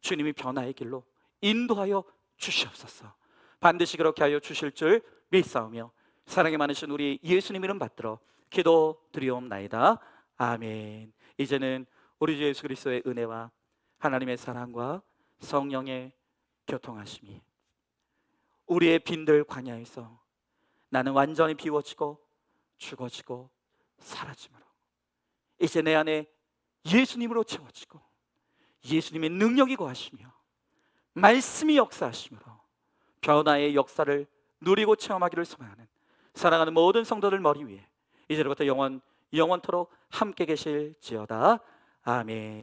주님이 변화의 길로 인도하여 주시옵소서. 반드시 그렇게 하여 주실 줄 믿사오며 사랑이 많으신 우리 예수님 이름 받들어 기도드리옵나이다. 아멘. 이제는 우리 주 예수 그리스도의 은혜와 하나님의 사랑과 성령의 교통하심이 우리의 빈들 광야에서 나는 완전히 비워지고 죽어지고 사라짐으로 이제 내 안에 예수님으로 채워지고 예수님의 능력이 거하시며 말씀이 역사하심으로 변화의 역사를 누리고 체험하기를 소망하는 사랑하는 모든 성도들 머리 위에 이제로부터 영원토록 함께 계실지어다. 아멘.